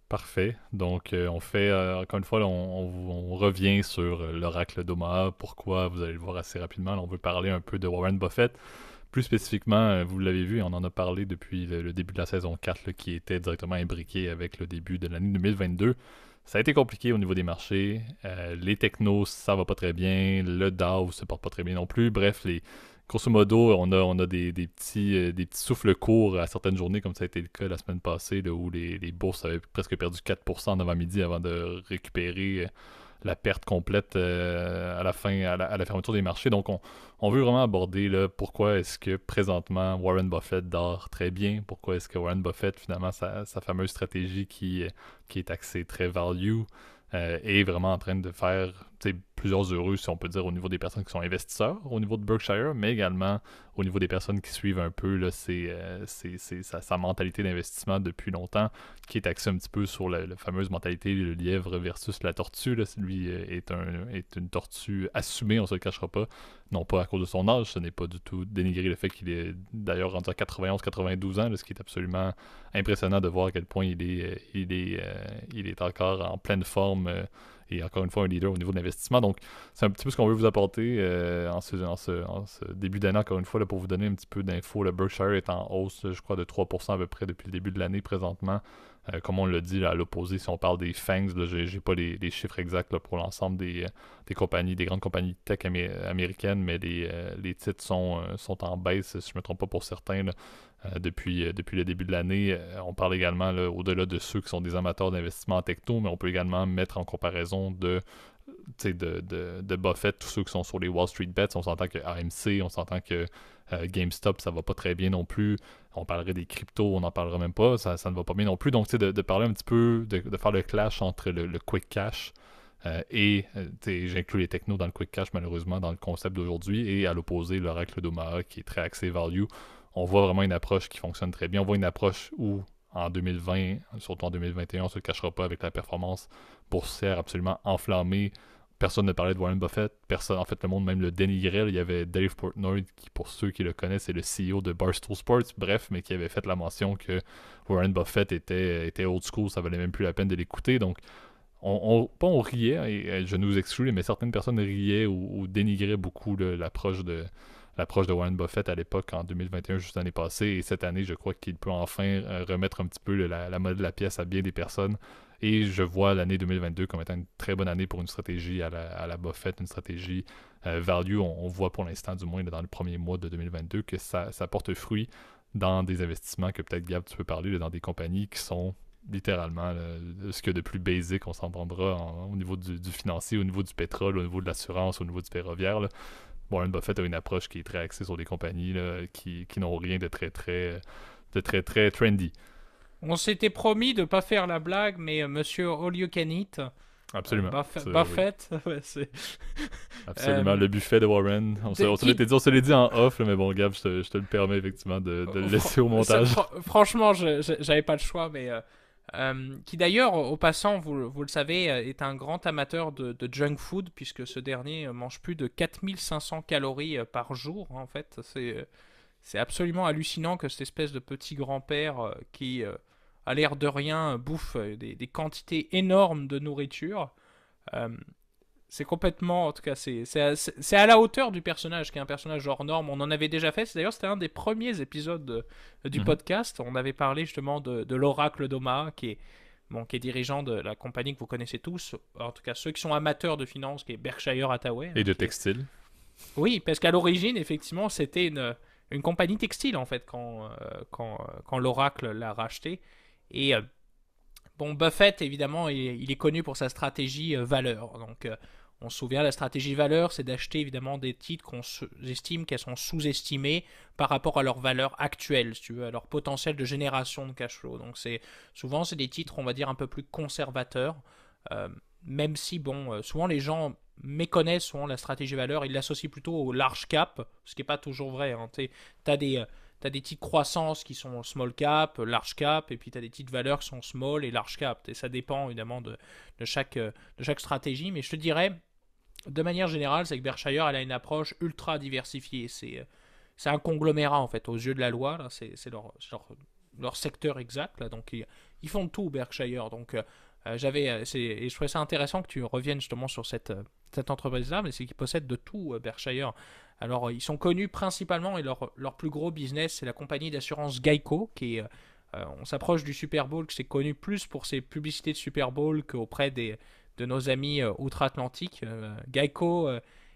Parfait. Donc, on fait, encore une fois, là, on revient sur l'oracle d'Omaha. Pourquoi, vous allez le voir assez rapidement. Là, on veut parler un peu de Warren Buffett. Plus spécifiquement, vous l'avez vu, on en a parlé depuis le début de la saison 4, là, qui était directement imbriqué avec le début de l'année 2022. Ça a été compliqué au niveau des marchés. Les technos, ça va pas très bien. Le Dow se porte pas très bien non plus. Bref, grosso modo, on a des petits souffles courts à certaines journées, comme ça a été le cas la semaine passée, là, où les bourses avaient presque perdu 4% en avant-midi avant de récupérer la perte complète à la fin, à la fermeture des marchés. Donc, on veut vraiment aborder là, pourquoi est-ce que présentement Warren Buffett dort très bien, pourquoi est-ce que Warren Buffett, finalement, sa fameuse stratégie qui est axée très value, est vraiment en train de faire plusieurs heureux, si on peut dire, au niveau des personnes qui sont investisseurs, au niveau de Berkshire, mais également au niveau des personnes qui suivent un peu là, sa mentalité d'investissement depuis longtemps, qui est axée un petit peu sur la fameuse mentalité le lièvre versus la tortue. Là. Lui est une tortue assumée, on ne se le cachera pas, non pas à cause de son âge, ce n'est pas du tout dénigrer le fait qu'il est d'ailleurs rendu à 91-92 ans, là, ce qui est absolument impressionnant de voir à quel point il est encore en pleine forme et encore une fois un leader au niveau de l'investissement. Donc, c'est un petit peu ce qu'on veut vous apporter en ce début d'année, encore une fois, là, pour vous donner un petit peu d'infos. Le Berkshire est en hausse, je crois, de 3% à peu près depuis le début de l'année présentement. Comme on l'a dit, là, à l'opposé, si on parle des FANGs, j'ai pas les chiffres exacts là, pour l'ensemble des compagnies, des grandes compagnies tech américaines, mais les titres sont en baisse, si je ne me trompe pas pour certains, là, depuis le début de l'année. On parle également, là, au-delà de ceux qui sont des amateurs d'investissement en techno, mais on peut également mettre en comparaison de Buffett, tous ceux qui sont sur les Wall Street Bets. On s'entend que AMC, on s'entend que GameStop, ça va pas très bien non plus. On parlerait des cryptos, on n'en parlera même pas, ça ne va pas bien non plus. Donc, de parler un petit peu, de faire le clash entre le quick cash j'inclus les technos dans le quick cash, malheureusement, dans le concept d'aujourd'hui, et à l'opposé, l'oracle d'Omaha, qui est très axé value. On voit vraiment une approche qui fonctionne très bien. On voit une approche où, en 2020, surtout en 2021, on ne se le cachera pas, avec la performance boursière absolument enflammée. Personne ne parlait de Warren Buffett. Personne, en fait, le monde même le dénigrait. Il y avait Dave Portnoy, qui, pour ceux qui le connaissent, est le CEO de Barstool Sports, bref, mais qui avait fait la mention que Warren Buffett était old school, ça valait même plus la peine de l'écouter. Donc, on riait, et je nous exclus, mais certaines personnes riaient ou dénigraient beaucoup l'approche de Warren Buffett à l'époque, en 2021, juste l'année passée. Et cette année, je crois qu'il peut enfin remettre un petit peu la mode de la pièce à bien des personnes. Et je vois l'année 2022 comme étant une très bonne année pour une stratégie à la Buffett, une stratégie value. On voit pour l'instant, du moins dans le premier mois de 2022, que ça porte fruit dans des investissements que peut-être, Gab, tu peux parler, là, dans des compagnies qui sont littéralement ce qu'il y a de plus basique, on s'entendra au niveau du financier, au niveau du pétrole, au niveau de l'assurance, au niveau du ferroviaire. Là. Warren Buffett a une approche qui est très axée sur des compagnies là, qui n'ont rien de très très trendy. On s'était promis de ne pas faire la blague, mais monsieur All You Can Eat, Absolument. Buffett, oui. Ouais, c'est... Absolument, le buffet de Warren. On se l'est dit en off, là, mais bon, Gab, je te le permets effectivement de le laisser au montage. Franchement, j'avais pas le choix, mais... qui d'ailleurs, au passant, vous le savez, est un grand amateur de junk food, puisque ce dernier mange plus de 4500 calories par jour, en fait. C'est absolument hallucinant que cette espèce de petit grand-père qui, à l'air de rien, bouffe des quantités énormes de nourriture. C'est complètement, en tout cas, c'est à la hauteur du personnage, qui est un personnage hors norme. On en avait déjà fait, d'ailleurs c'était un des premiers épisodes du podcast. On avait parlé justement de l'oracle d'Omaha, qui est dirigeant de la compagnie que vous connaissez tous, en tout cas ceux qui sont amateurs de finances, qui est Berkshire Hathaway. Et de textile. Oui, parce qu'à l'origine, effectivement, c'était une compagnie textile, en fait, quand l'oracle l'a racheté. Et bon, Buffett, évidemment, il est connu pour sa stratégie valeur. Donc, on se souvient, la stratégie valeur, c'est d'acheter évidemment des titres qu'on estime qu'elles sont sous-estimées par rapport à leur valeur actuelle, si tu veux, à leur potentiel de génération de cash flow. Donc, souvent, c'est des titres, on va dire, un peu plus conservateurs. même si, bon, souvent les gens méconnaissent souvent la stratégie valeur, ils l'associent plutôt au large cap, ce qui n'est pas toujours vrai. Hein. Tu as des titres croissance qui sont small cap, large cap, et puis tu as des titres valeurs qui sont small et large cap. Et ça dépend évidemment de chaque stratégie, mais je te dirais, de manière générale, c'est que Berkshire, elle a une approche ultra diversifiée. C'est un conglomérat, en fait, aux yeux de la loi. Là, c'est leur secteur exact. Là, donc, ils font tout, Berkshire. Donc, et je trouvais ça intéressant que tu reviennes justement sur cette entreprise-là, mais c'est qu'ils possèdent de tout, Berkshire. Alors, ils sont connus principalement, et leur plus gros business, c'est la compagnie d'assurance Geico, qui est, on s'approche du Super Bowl, que c'est connu plus pour ses publicités de Super Bowl qu'auprès de nos amis outre-Atlantique. Geico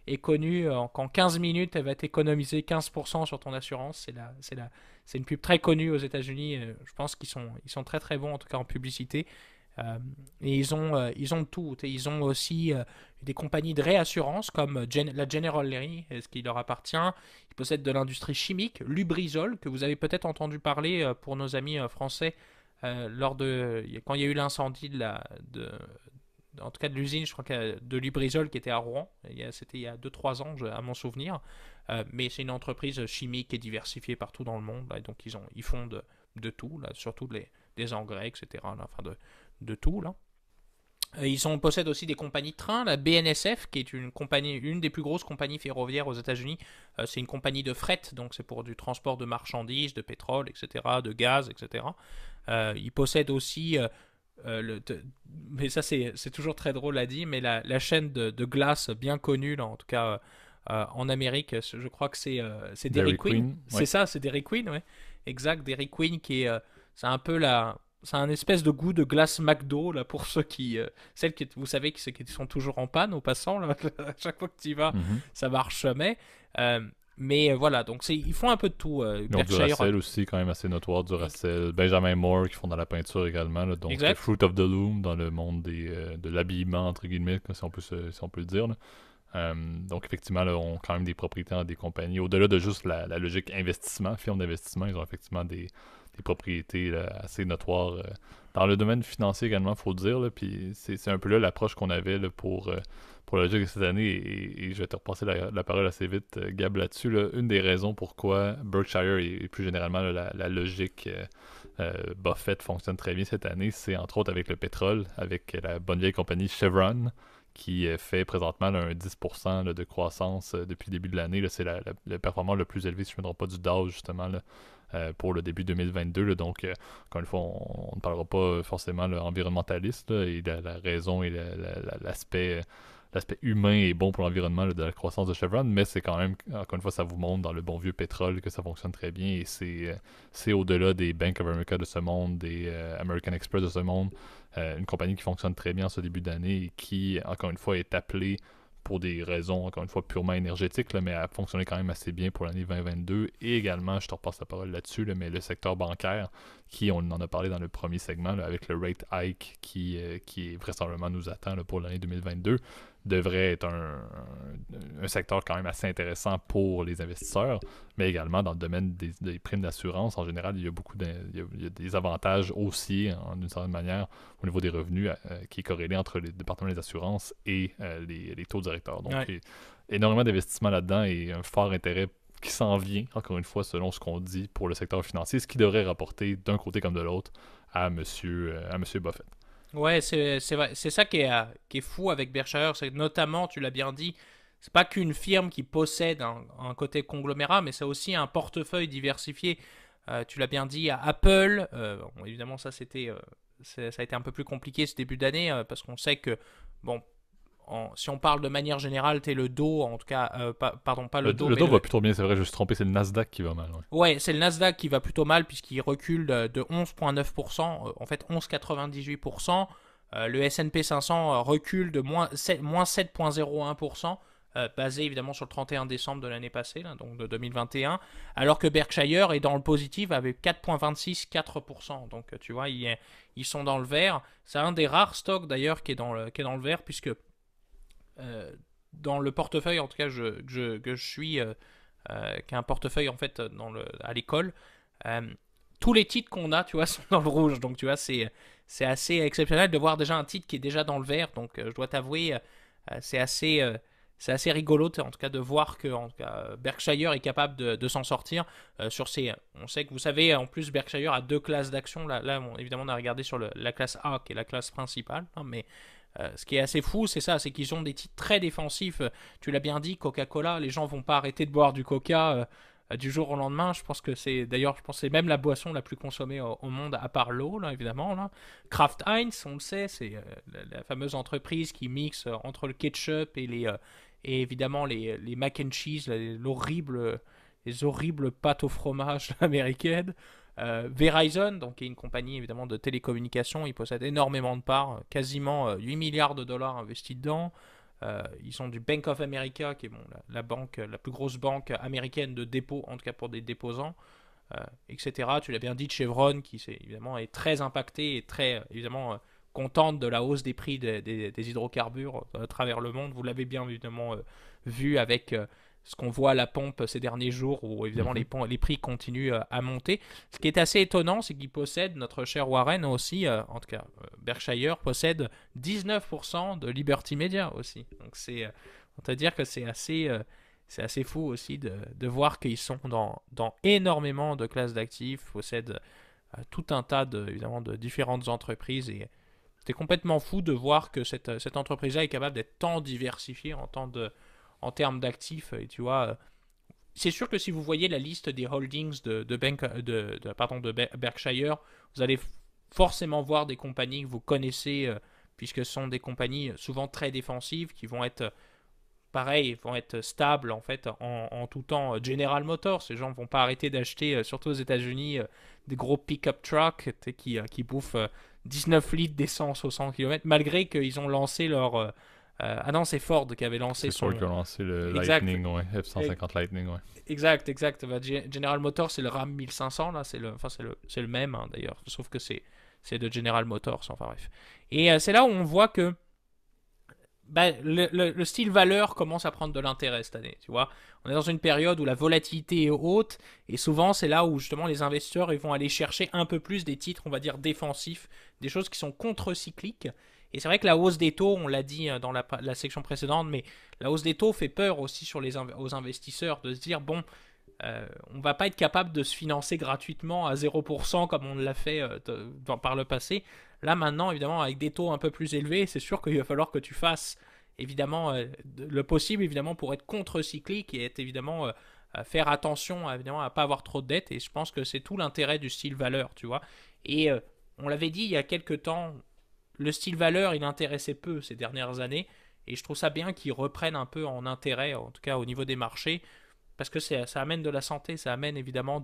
est connu qu'en 15 minutes, elle va t'économiser 15% sur ton assurance. C'est une pub très connue aux États-Unis. Je pense ils sont très très bons, en tout cas en publicité. Et ils ont tout. Et ils ont aussi des compagnies de réassurance comme la General Lee, ce qui leur appartient. Ils possèdent de l'industrie chimique, Lubrizol, que vous avez peut-être entendu parler pour nos amis français quand il y a eu l'incendie en tout cas de l'usine, je crois de Lubrizol qui était à Rouen. C'était il y a 2-3 ans, à mon souvenir. Mais c'est une entreprise chimique et diversifiée partout dans le monde. Là, et donc ils font de tout, là, surtout des engrais, etc. Là, enfin de tout. Là. Possèdent aussi des compagnies de train, la BNSF, qui est une des plus grosses compagnies ferroviaires aux États-Unis. C'est une compagnie de fret, donc c'est pour du transport de marchandises, de pétrole, etc., de gaz, etc. Ils possèdent aussi mais ça c'est toujours très drôle à dire, mais la chaîne de glace bien connue, là, en tout cas en Amérique, je crois que c'est Dairy Queen. C'est ça, c'est Dairy Queen, ouais. Exact, Dairy Queen qui est, c'est un peu c'est un espèce de goût de glace McDo là pour celles qui, vous savez, qui sont toujours en panne au passant là, à chaque fois que tu y vas, ça marche jamais. Mais voilà, donc ils font un peu de tout. Ils ont Duracell aussi, quand même assez notoire. Duracell, Benjamin Moore qui font dans la peinture également. Là, donc Fruit of the Loom dans le monde de l'habillement, entre guillemets, si on peut le dire. Donc effectivement, là, ont quand même des propriétés dans des compagnies. Au-delà de juste la logique investissement, firme d'investissement, ils ont effectivement des propriétés là, assez notoires. Dans le domaine financier également, il faut le dire. Puis c'est un peu là l'approche qu'on avait là, pour la logique de cette année. Et je vais te repasser la parole assez vite, Gab, là-dessus. Là, une des raisons pourquoi Berkshire et plus généralement là, la logique Buffett fonctionne très bien cette année, c'est entre autres avec le pétrole, avec la bonne vieille compagnie Chevron, qui fait présentement là, un 10% là, de croissance depuis le début de l'année. Là, c'est le performance le plus élevé, si je ne me trompe pas, du Dow, justement, là, pour le début 2022. Là. Donc, encore une fois, on ne parlera pas forcément là, environnementaliste, là, et la raison et l'aspect humain est bon pour l'environnement là, de la croissance de Chevron, mais c'est quand même, encore une fois, ça vous montre dans le bon vieux pétrole que ça fonctionne très bien, et c'est au-delà des Bank of America de ce monde, des American Express de ce monde, une compagnie qui fonctionne très bien en ce début d'année et qui, encore une fois, est appelée pour des raisons, encore une fois, purement énergétiques, là, mais a fonctionné quand même assez bien pour l'année 2022. Et également, je te repasse la parole là-dessus, là, mais le secteur bancaire, qui, on en a parlé dans le premier segment, là, avec le rate hike qui vraisemblablement nous attend là, pour l'année 2022, devrait être un secteur quand même assez intéressant pour les investisseurs, mais également dans le domaine des primes d'assurance. En général, il y a des avantages haussiers, d'une certaine manière, au niveau des revenus, qui est corrélé entre les départements des assurances et les taux directeurs. Donc, il y a énormément d'investissements là-dedans et un fort intérêt qui s'en vient, encore une fois, selon ce qu'on dit pour le secteur financier, ce qui devrait rapporter d'un côté comme de l'autre à Monsieur Buffett. Ouais, c'est vrai. C'est ça qui est fou avec Berkshire, c'est que notamment, tu l'as bien dit, c'est pas qu'une firme qui possède un côté conglomérat, mais c'est aussi un portefeuille diversifié. Tu l'as bien dit, à Apple, bon, évidemment ça ça a été un peu plus compliqué ce début d'année, parce qu'on sait que, bon, si on parle de manière générale, t'es le dos, en tout cas, pardon, pas le dos. Le dos va plutôt bien, c'est vrai, je me suis trompé, c'est le Nasdaq qui va mal. Ouais, c'est le Nasdaq qui va plutôt mal puisqu'il recule de 11,9%, en fait 11,98%. Le S&P 500 recule de moins 7,01%, basé évidemment sur le 31 décembre de l'année passée, là, donc de 2021, alors que Berkshire est dans le positif avec 4,26-4%. Donc tu vois, ils sont dans le vert. C'est un des rares stocks d'ailleurs qui est dans le vert, puisque dans le portefeuille, en tout cas, que je suis, qui est un portefeuille en fait à l'école, tous les titres qu'on a, tu vois, sont dans le rouge. Donc, tu vois, c'est assez exceptionnel de voir déjà un titre qui est déjà dans le vert. Donc, je dois t'avouer, c'est assez, rigolo, en tout cas, de voir que en tout cas, Berkshire est capable de s'en sortir sur ces. On sait que vous savez, en plus, Berkshire a deux classes d'actions. Là, évidemment, on a regardé sur la classe A, qui est la classe principale, hein, mais ce qui est assez fou, c'est ça, c'est qu'ils ont des titres très défensifs. Tu l'as bien dit, Coca-Cola, les gens vont pas arrêter de boire du Coca du jour au lendemain. Je pense que d'ailleurs, je pense que c'est même la boisson la plus consommée au monde, à part l'eau, là, évidemment. Là. Kraft Heinz, on le sait, c'est la fameuse entreprise qui mixe entre le ketchup et évidemment les mac and cheese, les horribles pâtes au fromage américaines. Verizon, donc qui est une compagnie évidemment de télécommunications, ils possèdent énormément de parts, quasiment 8 milliards de dollars investis dedans. Ils ont du Bank of America, qui est la banque, la plus grosse banque américaine de dépôt, en tout cas pour des déposants, etc. Tu l'as bien dit, Chevron, qui évidemment est très impacté et très évidemment contente de la hausse des prix des hydrocarbures à travers le monde. Vous l'avez bien évidemment vu avec ce qu'on voit à la pompe ces derniers jours, où évidemment les prix continuent à monter. Ce qui est assez étonnant, c'est qu'il possède, notre cher Warren aussi, en tout cas Berkshire, possède 19% de Liberty Media aussi. Donc on peut dire que c'est assez fou aussi de voir qu'ils sont dans énormément de classes d'actifs, possèdent tout un tas évidemment, de différentes entreprises, et c'était complètement fou de voir que cette entreprise-là est capable d'être tant diversifiée en termes d'actifs. Et tu vois, c'est sûr que si vous voyez la liste des holdings de Berkshire, vous allez forcément voir des compagnies que vous connaissez, puisque ce sont des compagnies souvent très défensives qui vont être pareil, vont être stables en fait en tout temps. General Motors, ces gens ne vont pas arrêter d'acheter, surtout aux États-Unis, des gros pick-up trucks qui bouffent 19 litres d'essence au 100 km, malgré qu'ils ont lancé leur. Ah non, c'est Ford qui avait lancé C'est Ford qui a lancé le exact. Lightning, ouais, F-150 Lightning, ouais. Exact. General Motors, c'est le Ram 1500, là, c'est le même, hein, d'ailleurs, sauf que c'est de General Motors, enfin bref. Et c'est là où on voit que le style valeur commence à prendre de l'intérêt cette année, tu vois. On est dans une période où la volatilité est haute, et souvent c'est là où justement les investisseurs ils vont aller chercher un peu plus des titres, on va dire défensifs, des choses qui sont contre-cycliques. Et c'est vrai que la hausse des taux, on l'a dit dans la section précédente, mais la hausse des taux fait peur aussi aux investisseurs de se dire, bon, on va pas être capable de se financer gratuitement à 0% comme on l'a fait par le passé. Là maintenant, évidemment, avec des taux un peu plus élevés, c'est sûr qu'il va falloir que tu fasses évidemment le possible évidemment pour être contre-cyclique et être évidemment faire attention évidemment à pas avoir trop de dettes. Et je pense que c'est tout l'intérêt du style valeur, tu vois. Et on l'avait dit il y a quelques temps, le style valeur, il intéressait peu ces dernières années. Et je trouve ça bien qu'ils reprennent un peu en intérêt, en tout cas au niveau des marchés, parce que ça amène de la santé, ça amène évidemment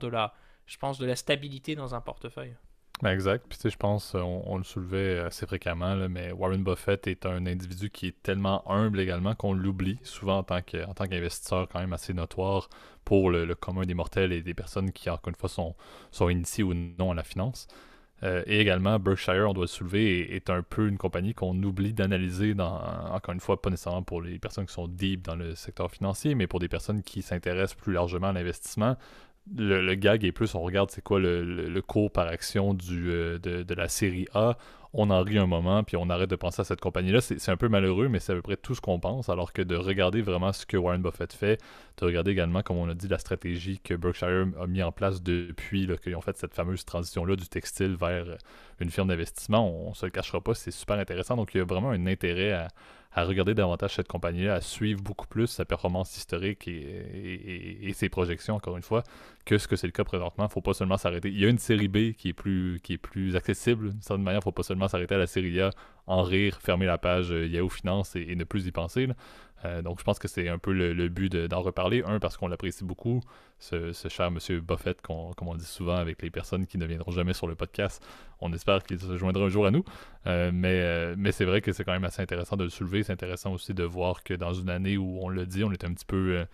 je pense, de la stabilité dans un portefeuille. Ben exact. Puis tu sais, je pense, on le soulevait assez fréquemment, là, mais Warren Buffett est un individu qui est tellement humble également qu'on l'oublie souvent en tant qu'investisseur quand même assez notoire pour le commun des mortels et des personnes qui, encore une fois, sont initiées ou non à la finance. Et également, Berkshire, on doit le soulever, est un peu une compagnie qu'on oublie d'analyser encore une fois, pas nécessairement pour les personnes qui sont deep dans le secteur financier, mais pour des personnes qui s'intéressent plus largement à l'investissement. Le gag est plus, on regarde c'est quoi le cours par action de la série A, on en rit un moment, puis on arrête de penser à cette compagnie-là. C'est un peu malheureux, mais c'est à peu près tout ce qu'on pense, alors que de regarder vraiment ce que Warren Buffett fait, de regarder également, comme on a dit, la stratégie que Berkshire a mis en place depuis qu'ils ont fait cette fameuse transition-là du textile vers une firme d'investissement, on se le cachera pas, c'est super intéressant. Donc il y a vraiment un intérêt à regarder davantage cette compagnie-là, à suivre beaucoup plus sa performance historique et ses projections, encore une fois, que ce que c'est le cas présentement. Il ne faut pas seulement s'arrêter. Il y a une série B qui est plus accessible. D'une certaine manière, il ne faut pas seulement s'arrêter à la série A, en rire, fermer la page Yahoo Finance et ne plus y penser. Donc, je pense que c'est un peu le but d'en reparler. Un, parce qu'on l'apprécie beaucoup, ce cher monsieur Buffett, comme on le dit souvent avec les personnes qui ne viendront jamais sur le podcast. On espère qu'il se joindra un jour à nous. Mais c'est vrai que c'est quand même assez intéressant de le soulever. C'est intéressant aussi de voir que dans une année où, on le dit, on est un petit peu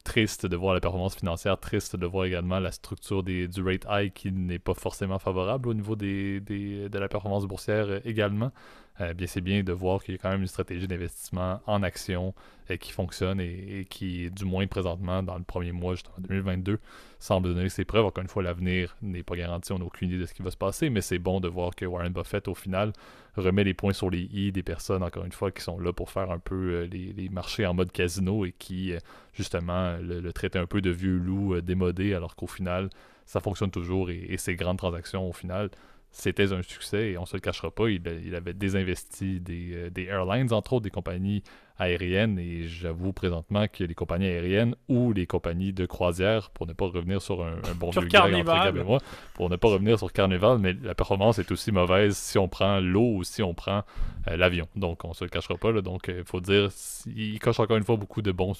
triste de voir la performance financière, triste de voir également la structure du rate high qui n'est pas forcément favorable au niveau de la performance boursière également. bien c'est bien de voir qu'il y a quand même une stratégie d'investissement en action qui fonctionne et qui, du moins présentement, dans le premier mois, justement 2022, semble donner ses preuves. Encore une fois, l'avenir n'est pas garanti, on n'a aucune idée de ce qui va se passer, mais c'est bon de voir que Warren Buffett, au final, remet les points sur les i des personnes, encore une fois, qui sont là pour faire un peu les marchés en mode casino et qui, justement, le traitent un peu de vieux loup démodé, alors qu'au final, ça fonctionne toujours et ces grandes transactions, au final, c'était un succès et on se le cachera pas. Il avait désinvesti des airlines, entre autres, des compagnies aériennes. Et j'avoue présentement que les compagnies aériennes ou les compagnies de croisière, pour ne pas revenir sur un bon Sur vieux gag entre Carnival. Gab et moi, pour ne pas revenir sur Carnival, mais la performance est aussi mauvaise si on prend l'eau ou si on prend l'avion. Donc on se le cachera pas. Là. Donc il faut dire, il coche encore une fois beaucoup de bons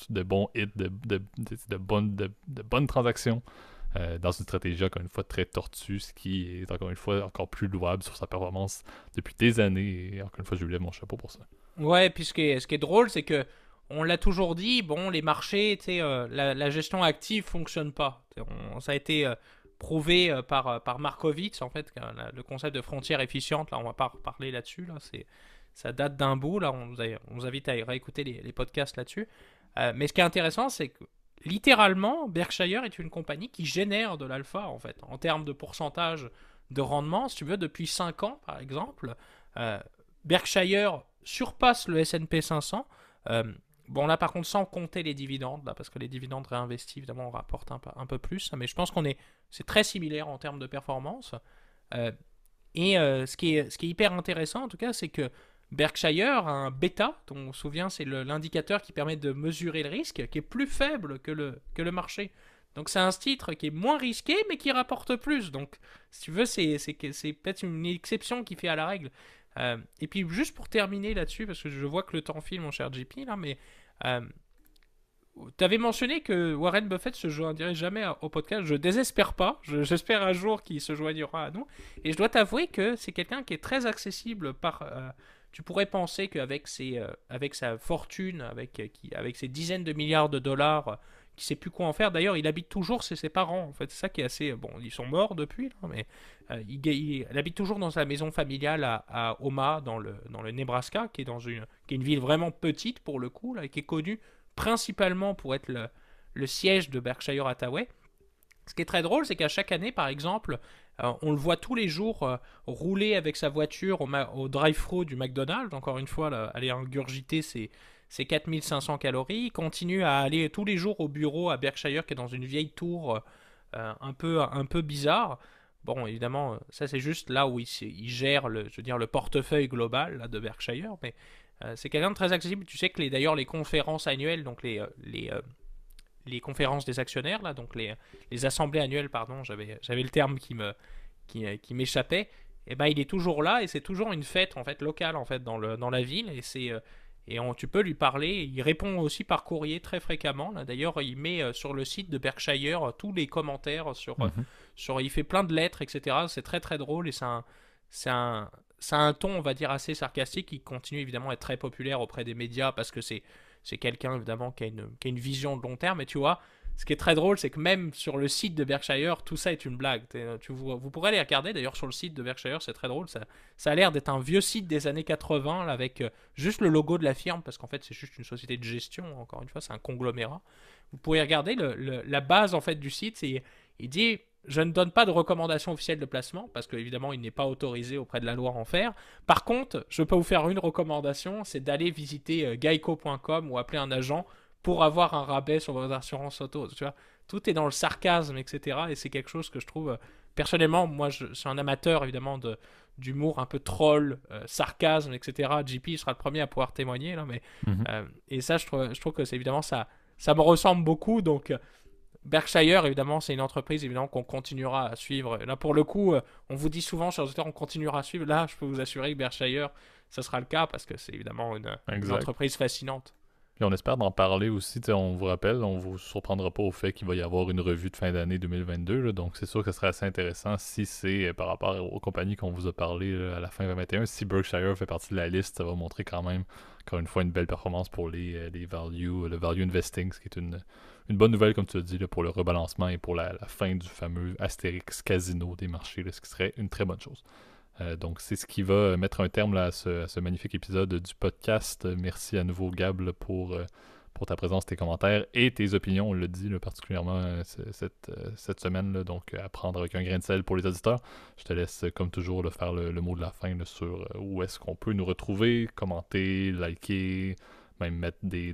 hits, de bonnes transactions. Dans une stratégie, encore une fois, très tortue, ce qui est, encore une fois, encore plus louable sur sa performance depuis des années. Et encore une fois, je lui lève mon chapeau pour ça. Ouais, puis ce qui est drôle, c'est que on l'a toujours dit, bon, les marchés, tu sais, la gestion active fonctionne pas. Ça a été prouvé par Markowitz, en fait, le concept de frontière efficiente, là, on va pas reparler là-dessus, là, ça date d'un bout, là, on vous invite à réécouter les podcasts là-dessus. Mais ce qui est intéressant, c'est que littéralement, Berkshire est une compagnie qui génère de l'alpha, en fait, en termes de pourcentage de rendement, si tu veux, depuis 5 ans, par exemple. Euh, Berkshire surpasse le S&P 500. Bon, là, par contre, sans compter les dividendes, là, parce que les dividendes réinvestis, évidemment, on rapporte un peu plus. Mais je pense c'est très similaire en termes de performance. Euh, ce qui est hyper intéressant, en tout cas, c'est que Berkshire a un bêta, dont on se souvient, c'est l'indicateur qui permet de mesurer le risque, qui est plus faible que le marché. Donc c'est un titre qui est moins risqué, mais qui rapporte plus. Donc, si tu veux, c'est peut-être une exception qui fait à la règle. Et puis, juste pour terminer là-dessus, parce que je vois que le temps file, mon cher JP, là, mais euh, tu avais mentionné que Warren Buffett se joindrait jamais au podcast. Je désespère pas. J'espère un jour qu'il se joignera à nous. Et je dois t'avouer que c'est quelqu'un qui est très accessible tu pourrais penser qu'avec avec sa fortune, avec ses dizaines de milliards de dollars, qui sait plus quoi en faire. D'ailleurs, il habite toujours chez ses parents. En fait, c'est ça qui est assez. Bon, ils sont morts depuis, là, mais il habite toujours dans sa maison familiale à Omaha, dans le Nebraska, qui est une ville vraiment petite pour le coup, là, et qui est connue principalement pour être le siège de Berkshire Hathaway. Ce qui est très drôle, c'est qu'à chaque année, par exemple, on le voit tous les jours rouler avec sa voiture au drive-thru du McDonald's. Encore une fois, là, aller ingurgiter ses 4500 calories. Il continue à aller tous les jours au bureau à Berkshire, qui est dans une vieille tour un peu bizarre. Bon, évidemment, ça c'est juste là où il gère le portefeuille global là, de Berkshire, mais c'est quelqu'un de très accessible. Tu sais que d'ailleurs les conférences annuelles, donc les conférences des actionnaires, là, donc les assemblées annuelles, pardon, j'avais le terme qui m'échappait, et ben il est toujours là et c'est toujours une fête en fait locale en fait dans la ville tu peux lui parler. Il répond aussi par courrier très fréquemment. D'ailleurs, il met sur le site de Berkshire tous les commentaires il fait plein de lettres, etc. C'est très très drôle et c'est un ton, on va dire, assez sarcastique qui continue évidemment à être très populaire auprès des médias parce que c'est quelqu'un évidemment qui a une vision de long terme. Et tu vois, ce qui est très drôle, c'est que même sur le site de Berkshire, tout ça est une blague. Vous pourrez aller regarder d'ailleurs sur le site de Berkshire, c'est très drôle. Ça a l'air d'être un vieux site des années 80 là, avec juste le logo de la firme, parce qu'en fait c'est juste une société de gestion, encore une fois, c'est un conglomérat. Vous pourrez regarder la base en fait du site, il dit je ne donne pas de recommandation officielle de placement, parce qu'évidemment il n'est pas autorisé auprès de la loi à en faire. Par contre, je peux vous faire une recommandation, c'est d'aller visiter geico.com ou appeler un agent pour avoir un rabais sur votre assurance auto. Tu vois, tout est dans le sarcasme, etc. Et c'est quelque chose que je trouve, personnellement, moi je suis un amateur évidemment d'humour un peu troll, sarcasme, etc. JP sera le premier à pouvoir témoigner, là, mais, Mm-hmm. et ça, je trouve que c'est évidemment ça me ressemble beaucoup. Donc, Berkshire, évidemment, c'est une entreprise évidemment qu'on continuera à suivre. Là, pour le coup, on vous dit souvent, chers auditeurs, on continuera à suivre. Là, je peux vous assurer que Berkshire, ça sera le cas parce que c'est évidemment une Exact. entreprise fascinante. Puis on espère d'en parler aussi. On vous rappelle, on vous surprendra pas au fait qu'il va y avoir une revue de fin d'année 2022. Là, donc c'est sûr que ce serait assez intéressant si c'est par rapport aux compagnies qu'on vous a parlé là, à la fin 2021. Si Berkshire fait partie de la liste, ça va montrer quand même, encore une fois, une belle performance pour le value investing, ce qui est une bonne nouvelle, comme tu as dit, là, pour le rebalancement et pour la fin du fameux Astérix Casino des marchés, là, ce qui serait une très bonne chose. Donc, c'est ce qui va mettre un terme là, à ce magnifique épisode du podcast. Merci à nouveau, Gab, là, pour ta présence, tes commentaires et tes opinions. On l'a dit, là, particulièrement cette semaine. Là, donc, à prendre avec un grain de sel pour les auditeurs. Je te laisse, comme toujours, là, faire le mot de la fin là, sur où est-ce qu'on peut nous retrouver, commenter, liker, même mettre des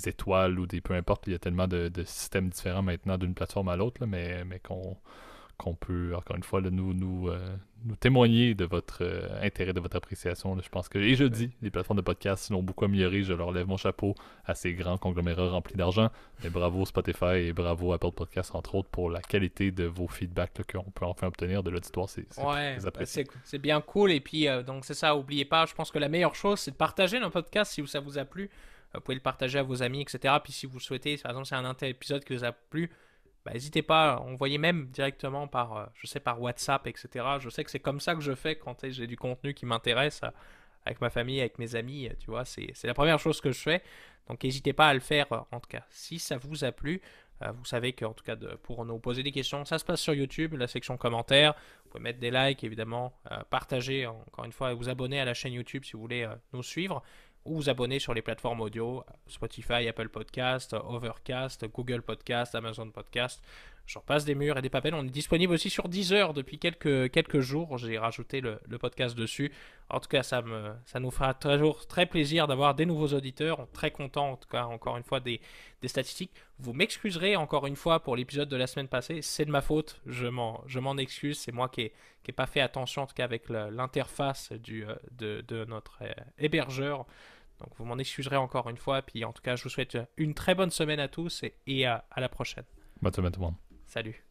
étoiles ou des peu importe. Il y a tellement de systèmes différents maintenant d'une plateforme à l'autre, là, mais qu'on peut, encore une fois, là, nous témoigner de votre intérêt, de votre appréciation. Là. Je pense que, et je dis, les plateformes de podcast l'ont beaucoup amélioré. Je leur lève mon chapeau à ces grands conglomérats remplis d'argent. Mais bravo Spotify et bravo Apple Podcasts, entre autres, pour la qualité de vos feedbacks là, qu'on peut enfin obtenir de l'auditoire. C'est très apprécié. C'est bien cool. Et puis, donc c'est ça, oubliez pas, je pense que la meilleure chose, c'est de partager nos podcasts si ça vous a plu. Vous pouvez le partager à vos amis, etc. Puis si vous souhaitez, par exemple, c'est un épisode qui vous a plu, bah, n'hésitez pas, envoyez même directement par, par WhatsApp, etc. Je sais que c'est comme ça que je fais quand j'ai du contenu qui m'intéresse avec ma famille, avec mes amis, tu vois, c'est la première chose que je fais. Donc n'hésitez pas à le faire, en tout cas, si ça vous a plu. Vous savez qu'en tout cas, pour nous poser des questions, ça se passe sur YouTube, la section commentaires. Vous pouvez mettre des likes, évidemment, partager, encore une fois, et vous abonner à la chaîne YouTube si vous voulez nous suivre. Ou vous abonner sur les plateformes audio, Spotify, Apple Podcast, Overcast, Google Podcast, Amazon Podcast. J'en passe des murs et des papels. On est disponible aussi sur Deezer depuis quelques jours. J'ai rajouté le podcast dessus. En tout cas, ça nous fera toujours très plaisir d'avoir des nouveaux auditeurs. Très content, en tout cas, encore une fois, des statistiques. Vous m'excuserez encore une fois pour l'épisode de la semaine passée. C'est de ma faute. Je m'en excuse. C'est moi qui n'ai pas fait attention, en tout cas, avec l'interface de notre hébergeur. Donc vous m'en excuserez encore une fois. Puis en tout cas, je vous souhaite une très bonne semaine à tous et à la prochaine. Bonne semaine tout le monde. Salut.